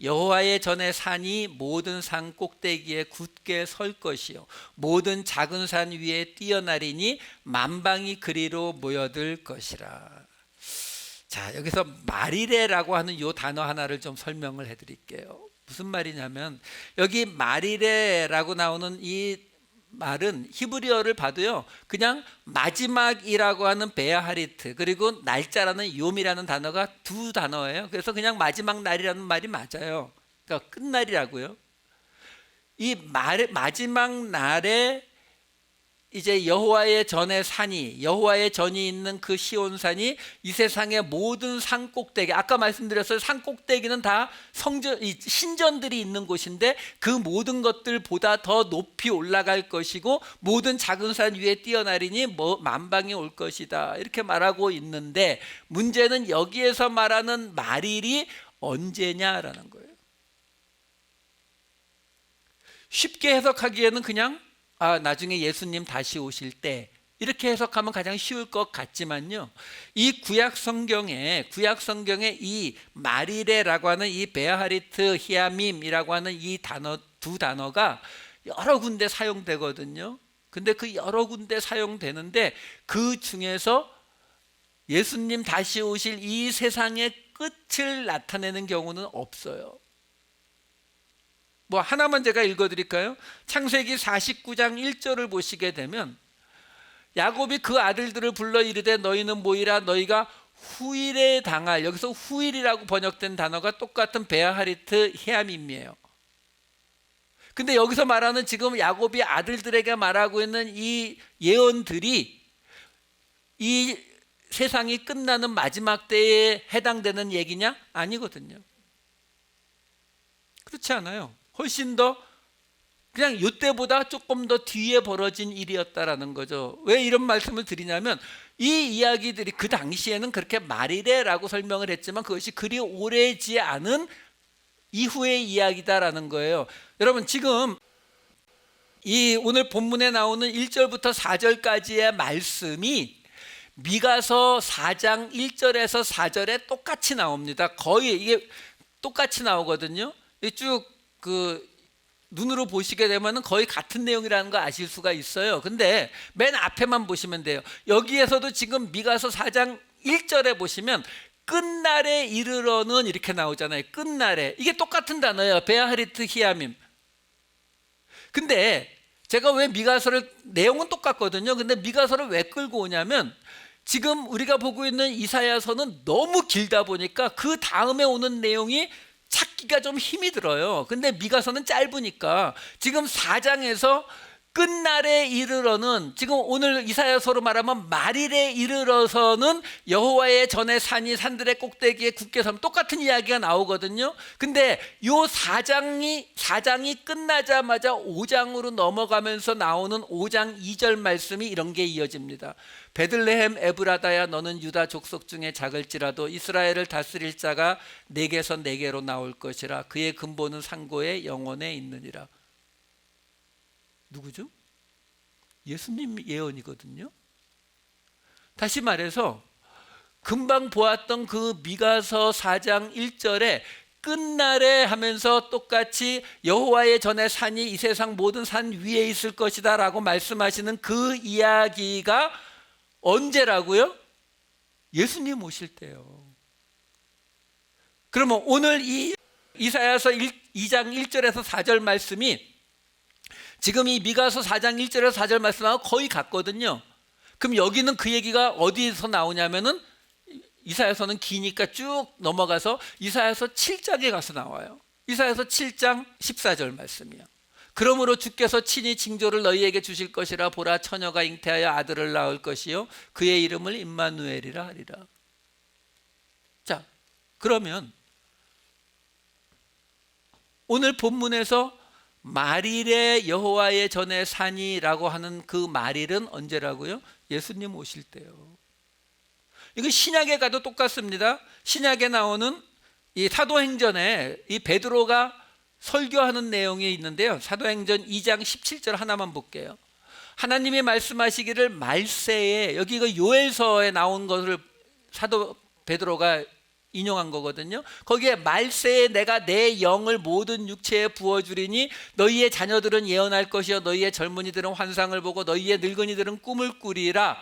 여호와의 전에 산이 모든 산 꼭대기에 굳게 설 것이요 모든 작은 산 위에 뛰어나리니 만방이 그리로 모여들 것이라. 자, 여기서 말이래라고 하는 이 단어 하나를 좀 설명을 해드릴게요. 무슨 말이냐면 여기 말이래라고 나오는 이 말은 히브리어를 봐도요 그냥 마지막이라고 하는 베아하리트 그리고 날짜라는 요미라는 단어가 두 단어예요. 그래서 그냥 마지막 날이라는 말이 맞아요. 그러니까 끝날이라고요. 이 마지막 날에 이제 여호와의 전의 산이, 여호와의 전이 있는 그 시온산이 이 세상의 모든 산 꼭대기, 아까 말씀드렸어요. 산 꼭대기는 다 신전들이 있는 곳인데 그 모든 것들보다 더 높이 올라갈 것이고 모든 작은 산 위에 뛰어나리니 만방이 올 것이다. 이렇게 말하고 있는데 문제는 여기에서 말하는 말일이 언제냐라는 거예요. 쉽게 해석하기에는 그냥 나중에 예수님 다시 오실 때 이렇게 해석하면 가장 쉬울 것 같지만요, 이 구약 성경에 이 마리레라고 하는 이 베아하리트 히아밈이라고 하는 이 단어 두 단어가 여러 군데 사용되거든요. 근데 그 여러 군데 사용되는데 그 중에서 예수님 다시 오실 이 세상의 끝을 나타내는 경우는 없어요. 뭐 하나만 제가 읽어드릴까요? 창세기 49장 1절을 보시게 되면 야곱이 그 아들들을 불러 이르되 너희는 모이라 너희가 후일에 당할, 여기서 후일이라고 번역된 단어가 똑같은 베아하리트 헤아밈이에요. 근데 여기서 말하는 지금 야곱이 아들들에게 말하고 있는 이 예언들이 이 세상이 끝나는 마지막 때에 해당되는 얘기냐? 아니거든요. 그렇지 않아요. 훨씬 더 그냥 이때보다 조금 더 뒤에 벌어진 일이었다라는 거죠. 왜 이런 말씀을 드리냐면 이 이야기들이 그 당시에는 그렇게 말이래라고 설명을 했지만 그것이 그리 오래지 않은 이후의 이야기다라는 거예요. 여러분 지금 이 오늘 본문에 나오는 1절부터 4절까지의 말씀이 미가서 4장 1절에서 4절에 똑같이 나옵니다. 거의 이게 똑같이 나오거든요. 쭉 그 눈으로 보시게 되면 거의 같은 내용이라는 거 아실 수가 있어요. 근데 맨 앞에만 보시면 돼요. 여기에서도 지금 미가서 4장 1절에 보시면 끝날에 이르러는 이렇게 나오잖아요. 끝날에. 이게 똑같은 단어예요. 베아하리트 히아밈. 근데 제가 왜 미가서를, 내용은 똑같거든요. 근데 미가서를 왜 끌고 오냐면 지금 우리가 보고 있는 이사야서는 너무 길다 보니까 그 다음에 오는 내용이 찾기가 좀 힘이 들어요. 근데 미가서는 짧으니까 지금 4장에서 끝날에 이르러는, 지금 오늘 이사야서로 말하면 말일에 이르러서는 여호와의 전에 산이 산들의 꼭대기에 굳게 서면 똑같은 이야기가 나오거든요. 근데 요 4장이 끝나자마자 5장으로 넘어가면서 나오는 5장 2절 말씀이 이런 게 이어집니다. 베들레헴 에브라다야 너는 유다 족속 중에 작을지라도 이스라엘을 다스릴 자가 내게서 내게로 나올 것이라. 그의 근본은 상고의 영원에 있느니라. 누구죠? 예수님 예언이거든요. 다시 말해서 금방 보았던 그 미가서 4장 1절에 끝날에 하면서 똑같이 여호와의 전에 산이 이 세상 모든 산 위에 있을 것이다 라고 말씀하시는 그 이야기가 언제라고요? 예수님 오실 때요. 그러면 오늘 이 이사야서 2장 1절에서 4절 말씀이 지금 이 미가서 4장 1절에서 4절 말씀하고 거의 같거든요. 그럼 여기는 그 얘기가 어디서 나오냐면은 이사야서는 기니까 쭉 넘어가서 이사야서 7장에 가서 나와요. 이사야서 7장 14절 말씀이요. 그러므로 주께서 친히 징조를 너희에게 주실 것이라. 보라 처녀가 잉태하여 아들을 낳을 것이요 그의 이름을 임마누엘이라 하리라. 자, 그러면 오늘 본문에서 말일에 여호와의 전에 산이라고 하는 그 말일은 언제라고요? 예수님 오실 때요. 이거 신약에 가도 똑같습니다. 신약에 나오는 이 사도행전에 이 베드로가 설교하는 내용이 있는데요. 사도행전 2장 17절 하나만 볼게요. 하나님이 말씀하시기를 말세에, 여기 이거 요엘서에 나온 것을 사도 베드로가 인용한 거거든요. 거기에 말세에 내가 내 영을 모든 육체에 부어주리니 너희의 자녀들은 예언할 것이요 너희의 젊은이들은 환상을 보고 너희의 늙은이들은 꿈을 꾸리라.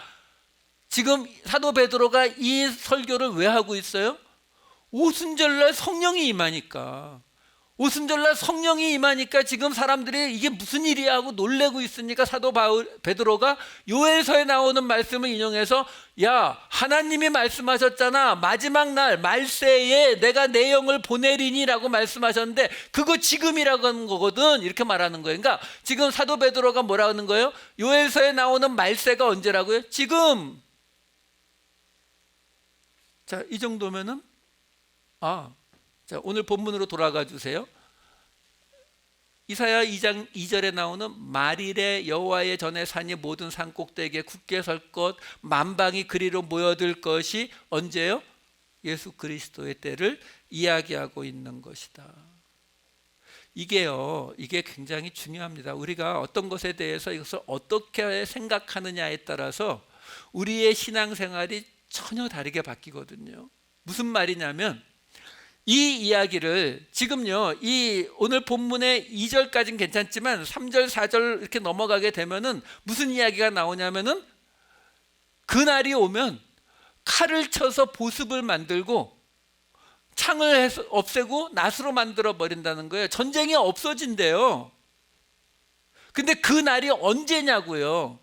지금 사도 베드로가 이 설교를 왜 하고 있어요? 오순절날 성령이 임하니까. 오순절날 성령이 임하니까 지금 사람들이 이게 무슨 일이야 하고 놀래고 있으니까 사도 베드로가 요엘서에 나오는 말씀을 인용해서 야, 하나님이 말씀하셨잖아. 마지막 날 말세에 내가 내 영을 보내리니 라고 말씀하셨는데 그거 지금이라고 하는 거거든. 이렇게 말하는 거예요. 그러니까 지금 사도 베드로가 뭐라 하는 거예요? 요엘서에 나오는 말세가 언제라고요? 지금. 자, 이 정도면은 자, 오늘 본문으로 돌아가 주세요. 이사야 2장 2절에 나오는 말일에 여호와의 전에 산이 모든 산 꼭대기에 굳게 설 것, 만방이 그리로 모여들 것이 언제요? 예수 그리스도의 때를 이야기하고 있는 것이다. 이게 굉장히 중요합니다. 우리가 어떤 것에 대해서 이것을 어떻게 생각하느냐에 따라서 우리의 신앙생활이 전혀 다르게 바뀌거든요. 무슨 말이냐면 이 이야기를 지금요, 이 오늘 본문의 2절까지는 괜찮지만 3절, 4절 이렇게 넘어가게 되면은 무슨 이야기가 나오냐면은 그날이 오면 칼을 쳐서 보습을 만들고 창을 없애고 낫으로 만들어 버린다는 거예요. 전쟁이 없어진대요. 근데 그 날이 언제냐고요.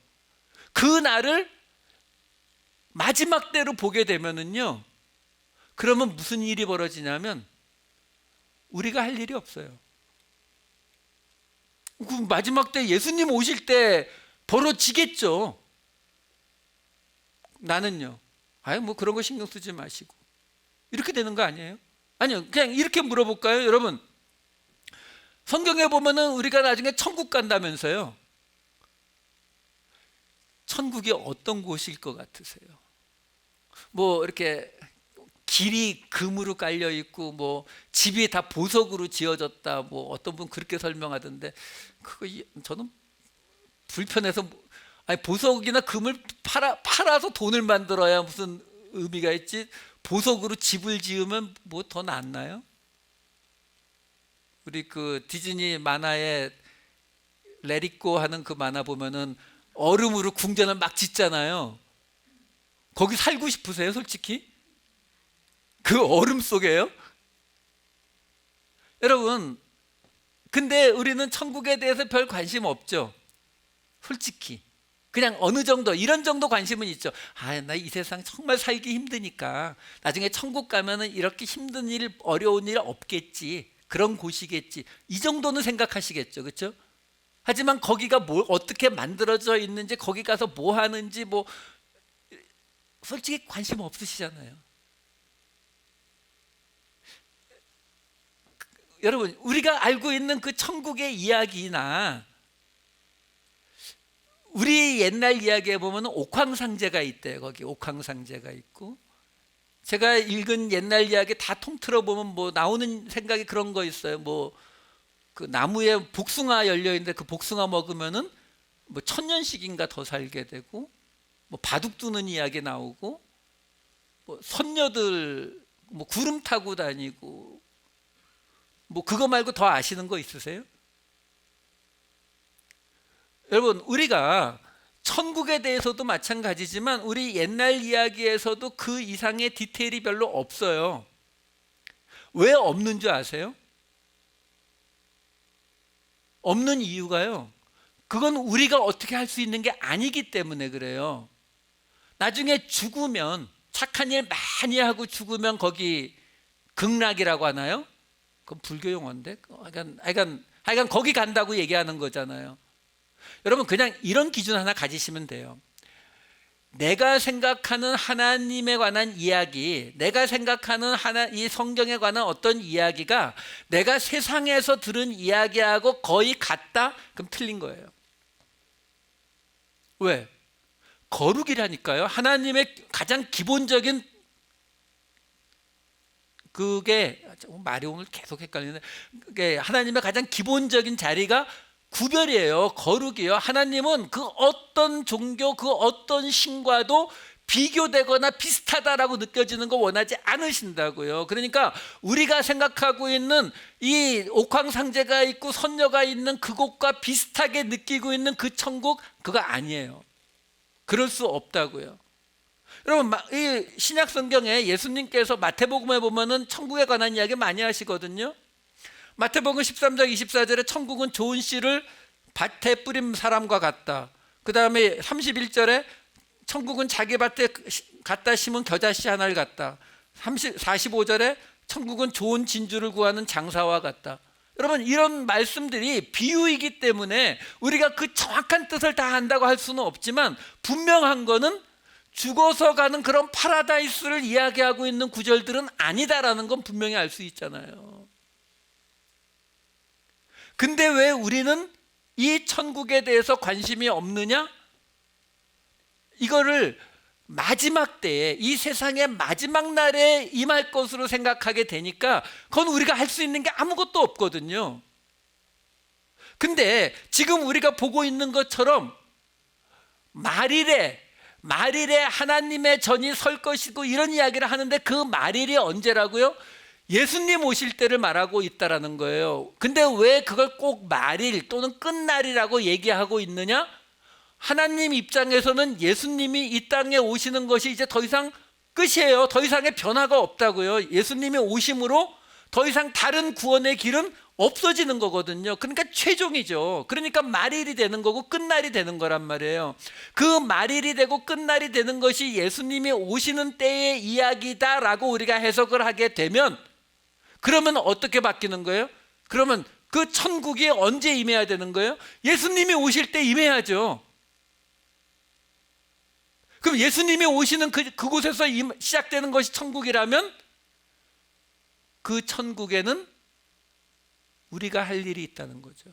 그 날을 마지막 때로 보게 되면은요, 그러면 무슨 일이 벌어지냐면 우리가 할 일이 없어요. 그 마지막 때 예수님 오실 때 벌어지겠죠. 나는요, 아유 뭐 그런 거 신경 쓰지 마시고 이렇게 되는 거 아니에요? 아니요, 그냥 이렇게 물어볼까요? 여러분, 성경에 보면은 우리가 나중에 천국 간다면서요. 천국이 어떤 곳일 것 같으세요? 뭐 이렇게 길이 금으로 깔려 있고 뭐 집이 다 보석으로 지어졌다, 뭐 어떤 분 그렇게 설명하던데, 그거 저는 불편해서. 아니, 보석이나 금을 팔아서 돈을 만들어야 무슨 의미가 있지, 보석으로 집을 지으면 뭐 더 낫나요? 우리 그 디즈니 만화에 레리꼬 하는 그 만화 보면은 얼음으로 궁전을 막 짓잖아요. 거기 살고 싶으세요, 솔직히? 그 얼음 속에요? 여러분, 근데 우리는 천국에 대해서 별 관심 없죠, 솔직히. 그냥 어느 정도, 이런 정도 관심은 있죠. 아, 나 이 세상 정말 살기 힘드니까 나중에 천국 가면은 이렇게 힘든 일, 어려운 일 없겠지, 그런 곳이겠지, 이 정도는 생각하시겠죠, 그렇죠? 하지만 거기가 뭘 어떻게 만들어져 있는지, 거기 가서 뭐 하는지 뭐 솔직히 관심 없으시잖아요. 여러분, 우리가 알고 있는 그 천국의 이야기나 우리 옛날 이야기에 보면 옥황상제가 있대요. 거기 옥황상제가 있고, 제가 읽은 옛날 이야기 다 통틀어 보면 뭐 나오는 생각이 그런 거 있어요. 뭐 그 나무에 복숭아 열려 있는데 그 복숭아 먹으면은 뭐 1000년씩인가 더 살게 되고, 뭐 바둑 두는 이야기 나오고, 뭐 선녀들 뭐 구름 타고 다니고, 뭐 그거 말고 더 아시는 거 있으세요? 여러분, 우리가 천국에 대해서도 마찬가지지만 우리 옛날 이야기에서도 그 이상의 디테일이 별로 없어요. 왜 없는 줄 아세요? 없는 이유가요, 그건 우리가 어떻게 할 수 있는 게 아니기 때문에 그래요. 나중에 죽으면, 착한 일 많이 하고 죽으면 거기 극락이라고 하나요? 그건 불교 용어인데, 하여간 거기 간다고 얘기하는 거잖아요. 여러분, 그냥 이런 기준 하나 가지시면 돼요. 내가 생각하는 하나님에 관한 이야기, 내가 생각하는 이 성경에 관한 어떤 이야기가 내가 세상에서 들은 이야기하고 거의 같다? 그럼 틀린 거예요. 왜? 거룩이라니까요. 하나님의 가장 기본적인, 그게 말이 오늘 계속 헷갈리는데, 그게 하나님의 가장 기본적인 자리가 구별이에요. 거룩이에요. 하나님은 그 어떤 종교, 그 어떤 신과도 비교되거나 비슷하다라고 느껴지는 거 원하지 않으신다고요. 그러니까 우리가 생각하고 있는 이 옥황상제가 있고 선녀가 있는 그곳과 비슷하게 느끼고 있는 그 천국, 그거 아니에요. 그럴 수 없다고요. 여러분, 이 신약 성경에 예수님께서 마태복음에 보면은 천국에 관한 이야기 많이 하시거든요. 마태복음 13장 24절에 천국은 좋은 씨를 밭에 뿌린 사람과 같다. 그 다음에 31절에 천국은 자기 밭에 갖다 심은 겨자씨 하나를 같다. 45절에 천국은 좋은 진주를 구하는 장사와 같다. 여러분, 이런 말씀들이 비유이기 때문에 우리가 그 정확한 뜻을 다 안다고 할 수는 없지만, 분명한 거는 죽어서 가는 그런 파라다이스를 이야기하고 있는 구절들은 아니다라는 건 분명히 알 수 있잖아요. 근데 왜 우리는 이 천국에 대해서 관심이 없느냐? 이거를 마지막 때에, 이 세상의 마지막 날에 임할 것으로 생각하게 되니까 그건 우리가 할 수 있는 게 아무것도 없거든요. 근데 지금 우리가 보고 있는 것처럼 말일에 하나님의 전이 설 것이고 이런 이야기를 하는데, 그 말일이 언제라고요? 예수님 오실 때를 말하고 있다라는 거예요. 근데 왜 그걸 꼭 말일 또는 끝날이라고 얘기하고 있느냐? 하나님 입장에서는 예수님이 이 땅에 오시는 것이 이제 더 이상 끝이에요. 더 이상의 변화가 없다고요. 예수님이 오심으로 더 이상 다른 구원의 길은 없어지는 거거든요. 그러니까 최종이죠. 그러니까 말일이 되는 거고 끝날이 되는 거란 말이에요. 그 말일이 되고 끝날이 되는 것이 예수님이 오시는 때의 이야기다라고 우리가 해석을 하게 되면, 그러면 어떻게 바뀌는 거예요? 그러면 그 천국이 언제 임해야 되는 거예요? 예수님이 오실 때 임해야죠. 그럼 예수님이 오시는 그곳에서 시작되는 것이 천국이라면, 그 천국에는 우리가 할 일이 있다는 거죠.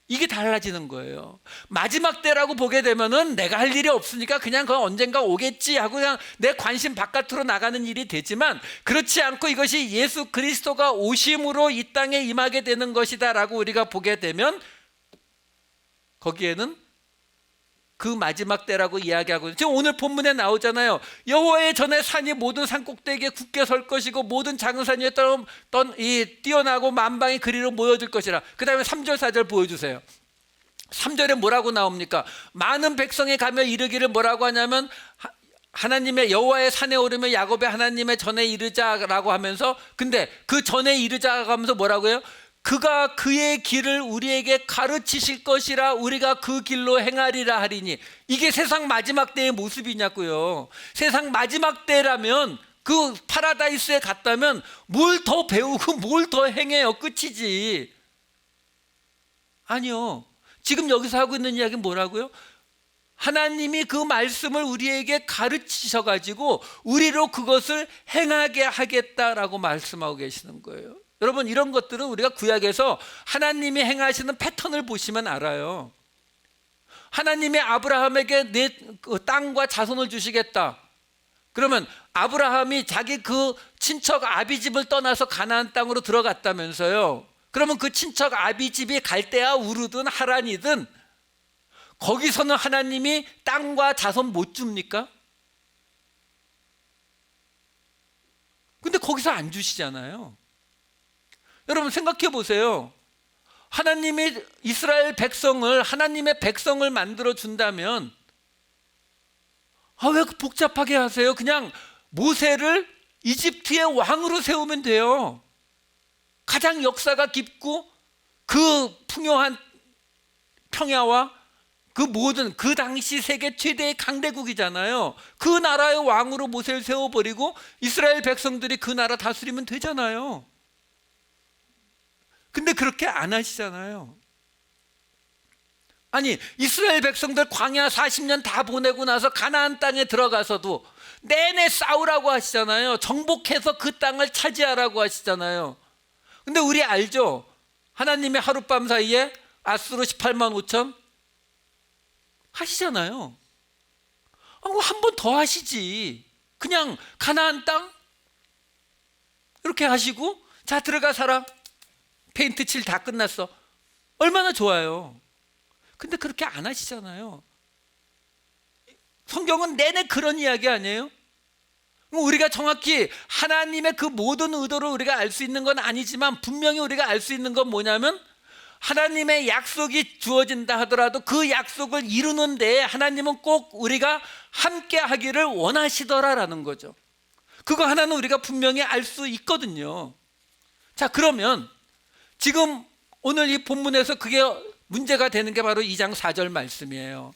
이게 달라지는 거예요. 마지막 때라고 보게 되면은 내가 할 일이 없으니까 그냥 그건 언젠가 오겠지 하고 그냥 내 관심 바깥으로 나가는 일이 되지만, 그렇지 않고 이것이 예수 그리스도가 오심으로 이 땅에 임하게 되는 것이다라고 우리가 보게 되면, 거기에는 그 마지막 때라고 이야기하고, 지금 오늘 본문에 나오잖아요. 여호와의 전에 산이 모든 산 꼭대기에 굳게 설 것이고 모든 작은 산 위에 뛰어나고 만방의 그리로 모여들 것이라. 그 다음에 3절 4절 보여주세요. 3절에 뭐라고 나옵니까? 많은 백성이 가며 이르기를 뭐라고 하냐면, 하나님의 여호와의 산에 오르며 야곱의 하나님의 전에 이르자라고 하면서, 근데 그 전에 이르자가 하면서 뭐라고 해요? 그가 그의 길을 우리에게 가르치실 것이라 우리가 그 길로 행하리라 하리니. 이게 세상 마지막 때의 모습이냐고요. 세상 마지막 때라면, 그 파라다이스에 갔다면 뭘 더 배우고 뭘 더 행해요? 끝이지. 아니요. 지금 여기서 하고 있는 이야기는 뭐라고요? 하나님이 그 말씀을 우리에게 가르치셔가지고 우리로 그것을 행하게 하겠다라고 말씀하고 계시는 거예요. 여러분, 이런 것들은 우리가 구약에서 하나님이 행하시는 패턴을 보시면 알아요. 하나님이 아브라함에게 내 땅과 자손을 주시겠다. 그러면 아브라함이 자기 그 친척 아비집을 떠나서 가나안 땅으로 들어갔다면서요. 그러면 그 친척 아비집이 갈대아 우르든 하란이든 거기서는 하나님이 땅과 자손 못 줍니까? 근데 거기서 안 주시잖아요. 여러분 생각해 보세요. 하나님이 이스라엘 백성을, 하나님의 백성을 만들어 준다면 왜 복잡하게 하세요? 그냥 모세를 이집트의 왕으로 세우면 돼요. 가장 역사가 깊고 그 풍요한 평야와 그 모든, 그 당시 세계 최대의 강대국이잖아요. 그 나라의 왕으로 모세를 세워버리고 이스라엘 백성들이 그 나라 다스리면 되잖아요. 근데 그렇게 안 하시잖아요. 아니, 이스라엘 백성들 광야 40년 다 보내고 나서 가나안 땅에 들어가서도 내내 싸우라고 하시잖아요. 정복해서 그 땅을 차지하라고 하시잖아요. 근데 우리 알죠? 하나님이 하룻밤 사이에 아수르 18만 5천 하시잖아요. 한 번 더 하시지. 그냥 가나안 땅 이렇게 하시고, 자 들어가 살아. 페인트 칠 다 끝났어. 얼마나 좋아요. 근데 그렇게 안 하시잖아요. 성경은 내내 그런 이야기 아니에요? 우리가 정확히 하나님의 그 모든 의도를 우리가 알 수 있는 건 아니지만, 분명히 우리가 알 수 있는 건 뭐냐면, 하나님의 약속이 주어진다 하더라도 그 약속을 이루는 데에 하나님은 꼭 우리가 함께 하기를 원하시더라라는 거죠. 그거 하나는 우리가 분명히 알 수 있거든요. 자, 그러면 지금 오늘 이 본문에서 그게 문제가 되는 게 바로 2장 4절 말씀이에요.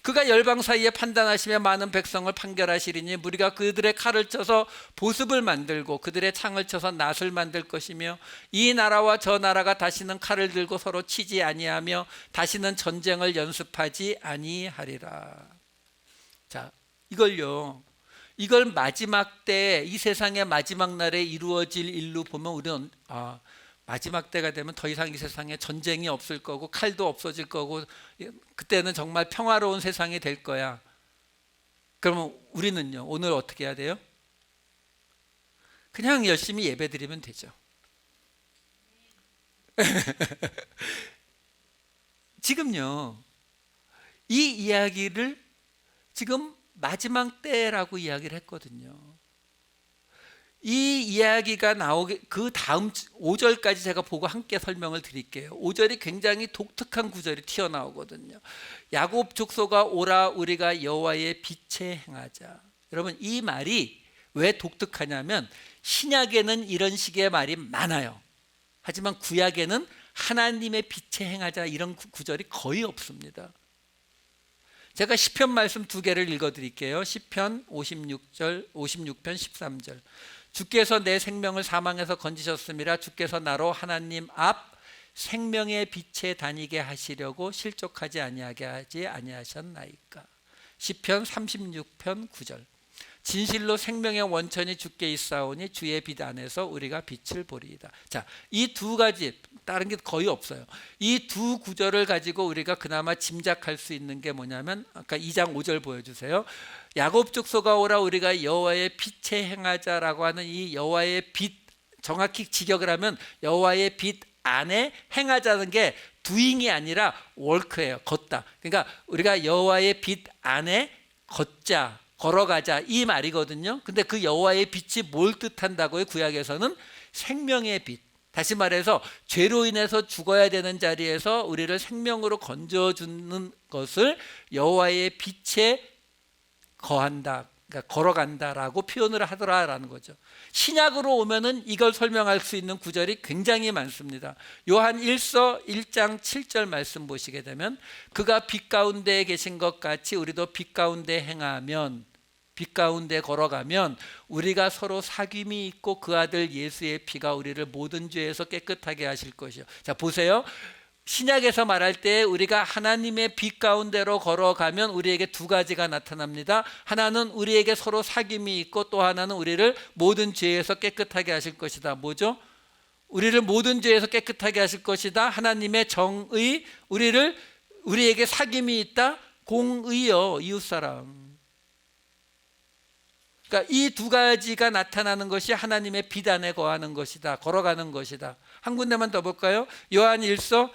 그가 열방 사이에 판단하시며 많은 백성을 판결하시리니 무리가 그들의 칼을 쳐서 보습을 만들고 그들의 창을 쳐서 낫을 만들 것이며, 이 나라와 저 나라가 다시는 칼을 들고 서로 치지 아니하며 다시는 전쟁을 연습하지 아니하리라. 자, 이걸 마지막 때, 이 세상의 마지막 날에 이루어질 일로 보면 우리는 마지막 때가 되면 더 이상 이 세상에 전쟁이 없을 거고 칼도 없어질 거고 그때는 정말 평화로운 세상이 될 거야. 그러면 우리는요, 오늘 어떻게 해야 돼요? 그냥 열심히 예배드리면 되죠. 지금요, 이 이야기를 지금 마지막 때라고 이야기를 했거든요. 이 이야기가 나오게, 그 다음 5절까지 제가 보고 함께 설명을 드릴게요. 5절이 굉장히 독특한 구절이 튀어나오거든요. 야곱 족속아 오라, 우리가 여호와의 빛에 행하자. 여러분, 이 말이 왜 독특하냐면 신약에는 이런 식의 말이 많아요. 하지만 구약에는 하나님의 빛에 행하자 이런 구절이 거의 없습니다. 제가 시편 말씀 두 개를 읽어드릴게요. 시편 56편 13절. 주께서 내 생명을 사망에서 건지셨음이라. 주께서 나로 하나님 앞 생명의 빛에 다니게 하시려고 실족하지 아니하게 하지 아니하셨나이까. 시편 36편 9절. 진실로 생명의 원천이 주께 있사오니 주의 빛 안에서 우리가 빛을 보리이다. 자, 이 두 가지, 다른 게 거의 없어요. 이 두 구절을 가지고 우리가 그나마 짐작할 수 있는 게 뭐냐면, 아까 2장 5절 보여주세요. 야곱 족속아 오라 우리가 여호와의 빛에 행하자라고 하는 이 여호와의 빛, 정확히 직역을 하면 여호와의 빛 안에 행하자는 게 doing이 아니라 work예요. 걷다. 그러니까 우리가 여호와의 빛 안에 걷자, 걸어가자 이 말이거든요. 근데 그 여호와의 빛이 뭘 뜻한다고요? 구약에서는 생명의 빛. 다시 말해서 죄로 인해서 죽어야 되는 자리에서 우리를 생명으로 건져주는 것을 여호와의 빛에 거한다, 그러니까 걸어간다라고 표현을 하더라라는 거죠. 신약으로 오면은 이걸 설명할 수 있는 구절이 굉장히 많습니다. 요한 1서 1장 7절 말씀 보시게 되면 그가 빛 가운데 계신 것 같이 우리도 빛 가운데 행하면, 빛 가운데 걸어가면 우리가 서로 사귐이 있고 그 아들 예수의 피가 우리를 모든 죄에서 깨끗하게 하실 것이요. 자, 보세요. 신약에서 말할 때 우리가 하나님의 빛 가운데로 걸어가면 우리에게 두 가지가 나타납니다. 하나는 우리에게 서로 사귐이 있고 또 하나는 우리를 모든 죄에서 깨끗하게 하실 것이다. 뭐죠? 우리를 모든 죄에서 깨끗하게 하실 것이다. 하나님의 정의, 우리에게 사귐이 있다. 공의요, 이웃사람. 그러니까 이 두 가지가 나타나는 것이 하나님의 빛 안에 거하는 것이다, 걸어가는 것이다. 한 군데만 더 볼까요? 요한 1서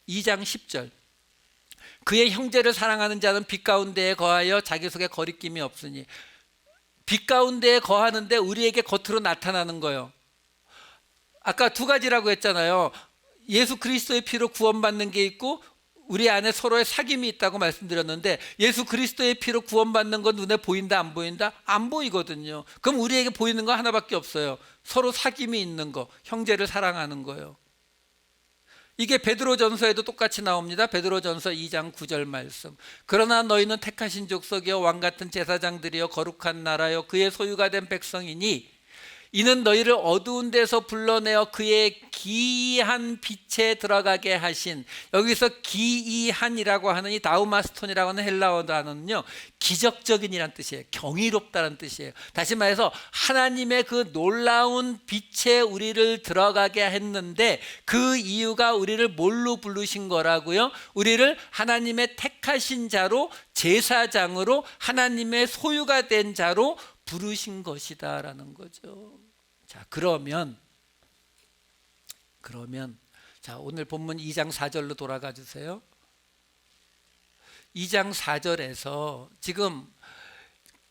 2장 10절. 그의 형제를 사랑하는 자는 빛 가운데에 거하여 자기 속에 거리낌이 없으니. 빛 가운데에 거하는데 우리에게 겉으로 나타나는 거예요. 아까 두 가지라고 했잖아요. 예수 그리스도의 피로 구원받는 게 있고 우리 안에 서로의 사귐이 있다고 말씀드렸는데, 예수 그리스도의 피로 구원받는 건 눈에 보인다 안 보인다? 안 보이거든요. 그럼 우리에게 보이는 거 하나밖에 없어요. 서로 사귐이 있는 거, 형제를 사랑하는 거예요. 이게 베드로전서에도 똑같이 나옵니다. 베드로전서 2장 9절 말씀. 그러나 너희는 택하신 족속이요 왕같은 제사장들이요 거룩한 나라요 그의 소유가 된 백성이니 이는 너희를 어두운 데서 불러내어 그의 기이한 빛에 들어가게 하신, 여기서 기이한이라고 하는 이 다우마스톤이라고 하는 헬라어 단어는요 기적적인이란 뜻이에요. 경이롭다는 뜻이에요. 다시 말해서 하나님의 그 놀라운 빛에 우리를 들어가게 했는데 그 이유가 우리를 뭘로 부르신 거라고요? 우리를 하나님의 택하신 자로, 제사장으로, 하나님의 소유가 된 자로 부르신 것이다 라는 거죠. 자, 그러면 자, 오늘 본문 2장 4절로 돌아가 주세요. 2장 4절에서 지금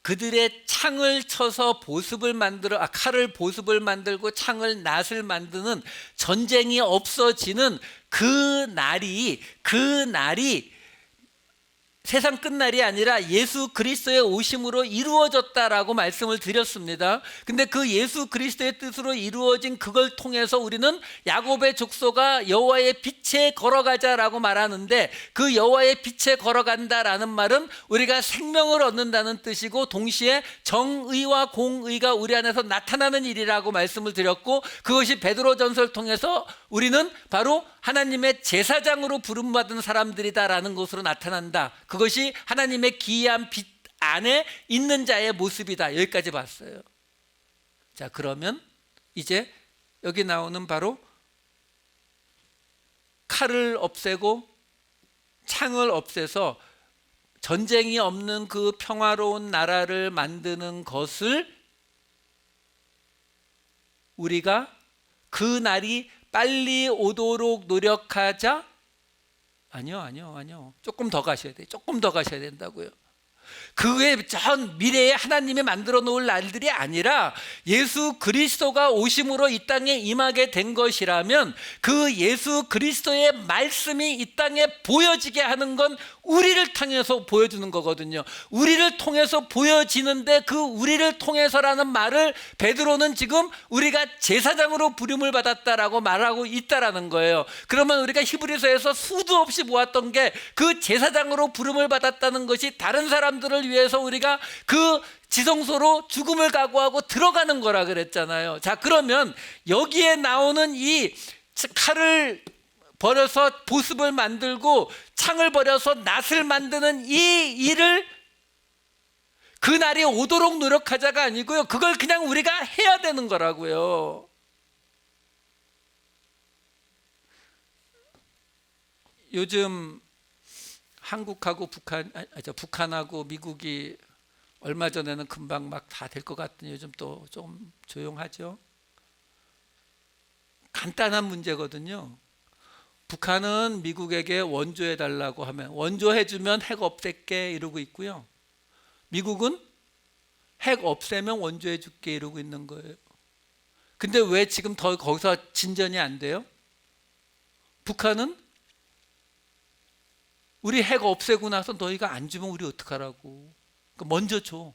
그들의 창을 쳐서 보습을 만들어, 칼을 보습을 만들고 창을 낫을 만드는 전쟁이 없어지는 그 날이 세상 끝날이 아니라 예수 그리스도의 오심으로 이루어졌다라고 말씀을 드렸습니다. 근데 그 예수 그리스도의 뜻으로 이루어진 그걸 통해서 우리는 야곱의 족속아 여호와의 빛에 걸어가자라고 말하는데, 그 여호와의 빛에 걸어간다라는 말은 우리가 생명을 얻는다는 뜻이고 동시에 정의와 공의가 우리 안에서 나타나는 일이라고 말씀을 드렸고, 그것이 베드로전서를 통해서 우리는 바로 하나님의 제사장으로 부름받은 사람들이다라는 것으로 나타난다. 그것이 하나님의 기이한 빛 안에 있는 자의 모습이다. 여기까지 봤어요. 자, 그러면 이제 여기 나오는 바로 칼을 없애고 창을 없애서 전쟁이 없는 그 평화로운 나라를 만드는 것을 우리가 그 날이 빨리 오도록 노력하자? 아니요. 조금 더 가셔야 돼요. 조금 더 가셔야 된다고요. 그게 전 미래에 하나님이 만들어 놓을 날들이 아니라 예수 그리스도가 오심으로 이 땅에 임하게 된 것이라면 그 예수 그리스도의 말씀이 이 땅에 보여지게 하는 건 우리를 통해서 보여주는 거거든요. 우리를 통해서 보여지는데 그 우리를 통해서라는 말을 베드로는 지금 우리가 제사장으로 부름을 받았다라고 말하고 있다라는 거예요. 그러면 우리가 히브리서에서 수도 없이 모았던 게 그 제사장으로 부름을 받았다는 것이 다른 사람들을 위해서 우리가 그 지성소로 죽음을 각오하고 들어가는 거라 그랬잖아요. 자, 그러면 여기에 나오는 이 칼을 버려서 보습을 만들고 창을 버려서 낫을 만드는 이 일을 그날이 오도록 노력하자가 아니고요, 그걸 그냥 우리가 해야 되는 거라고요. 요즘 한국하고 북한하고 미국이 얼마 전에는 금방 막 다 될 것 같더니 요즘 또 좀 조용하죠. 간단한 문제거든요. 북한은 미국에게 원조해 달라고 하면 원조해 주면 핵 없앨게 이러고 있고요. 미국은 핵 없애면 원조해 줄게 이러고 있는 거예요. 근데 왜 지금 더 거기서 진전이 안 돼요? 북한은 우리 핵 없애고 나서 너희가 안 주면 우리 어떡하라고. 먼저 줘.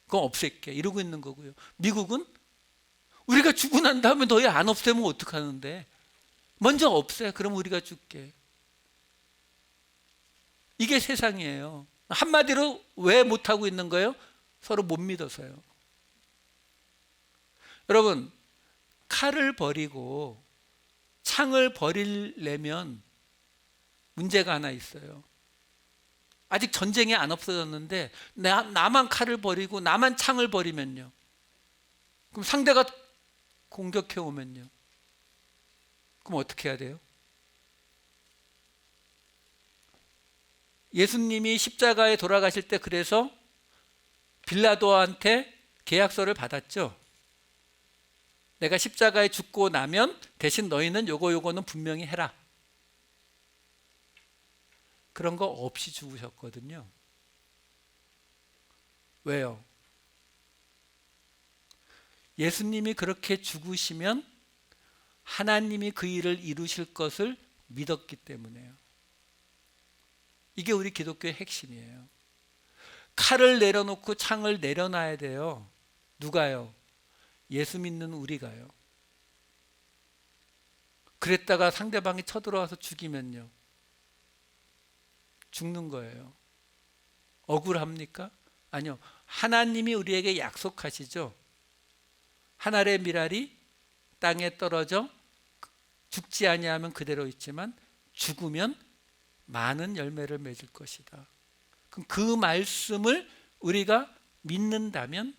그건 없앨게. 이러고 있는 거고요. 미국은 우리가 주고 난 다음에 너희 안 없애면 어떡하는데. 먼저 없애. 그럼 우리가 줄게. 이게 세상이에요. 한마디로 왜 못하고 있는 거예요? 서로 못 믿어서요. 여러분, 칼을 버리고 창을 버리려면 문제가 하나 있어요. 아직 전쟁이 안 없어졌는데 나만 칼을 버리고 나만 창을 버리면요, 그럼 상대가 공격해 오면요, 그럼 어떻게 해야 돼요? 예수님이 십자가에 돌아가실 때 그래서 빌라도한테 계약서를 받았죠. 내가 십자가에 죽고 나면 대신 너희는 요거는 분명히 해라. 그런 거 없이 죽으셨거든요. 왜요? 예수님이 그렇게 죽으시면 하나님이 그 일을 이루실 것을 믿었기 때문에요. 이게 우리 기독교의 핵심이에요. 칼을 내려놓고 창을 내려놔야 돼요. 누가요? 예수 믿는 우리가요. 그랬다가 상대방이 쳐들어와서 죽이면요, 죽는 거예요. 억울합니까? 아니요. 하나님이 우리에게 약속하시죠. 하늘의 밀알이 땅에 떨어져 죽지 아니하면 그대로 있지만 죽으면 많은 열매를 맺을 것이다. 그럼 그 말씀을 우리가 믿는다면,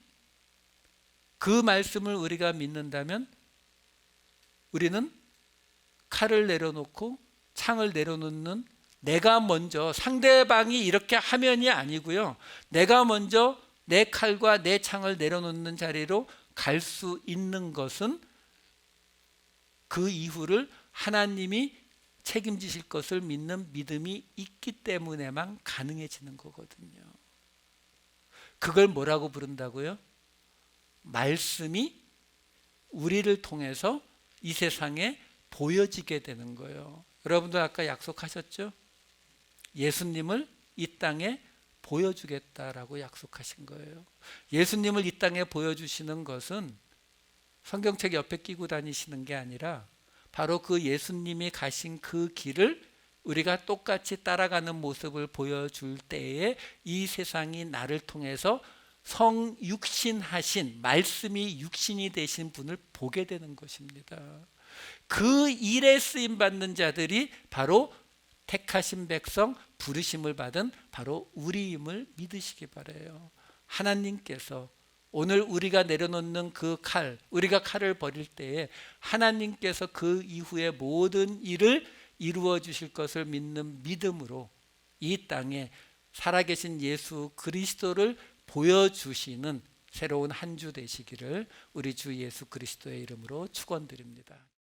우리는 칼을 내려놓고 창을 내려놓는, 내가 먼저, 상대방이 이렇게 하면이 아니고요, 내가 먼저 내 칼과 내 창을 내려놓는 자리로 갈 수 있는 것은 그 이후를 하나님이 책임지실 것을 믿는 믿음이 있기 때문에만 가능해지는 거거든요. 그걸 뭐라고 부른다고요? 말씀이 우리를 통해서 이 세상에 보여지게 되는 거예요. 여러분들 아까 약속하셨죠? 예수님을 이 땅에 보여주겠다라고 약속하신 거예요. 예수님을 이 땅에 보여주시는 것은 성경책 옆에 끼고 다니시는 게 아니라 바로 그 예수님이 가신 그 길을 우리가 똑같이 따라가는 모습을 보여줄 때에 이 세상이 나를 통해서 성육신하신, 말씀이 육신이 되신 분을 보게 되는 것입니다. 그 일에 쓰임받는 자들이 바로 택하신 백성, 부르심을 받은 바로 우리임을 믿으시기 바라요. 하나님께서 오늘 우리가 내려놓는 그 칼, 우리가 칼을 버릴 때에 하나님께서 그 이후의 모든 일을 이루어 주실 것을 믿는 믿음으로 이 땅에 살아계신 예수 그리스도를 보여주시는 새로운 한 주 되시기를 우리 주 예수 그리스도의 이름으로 축원드립니다.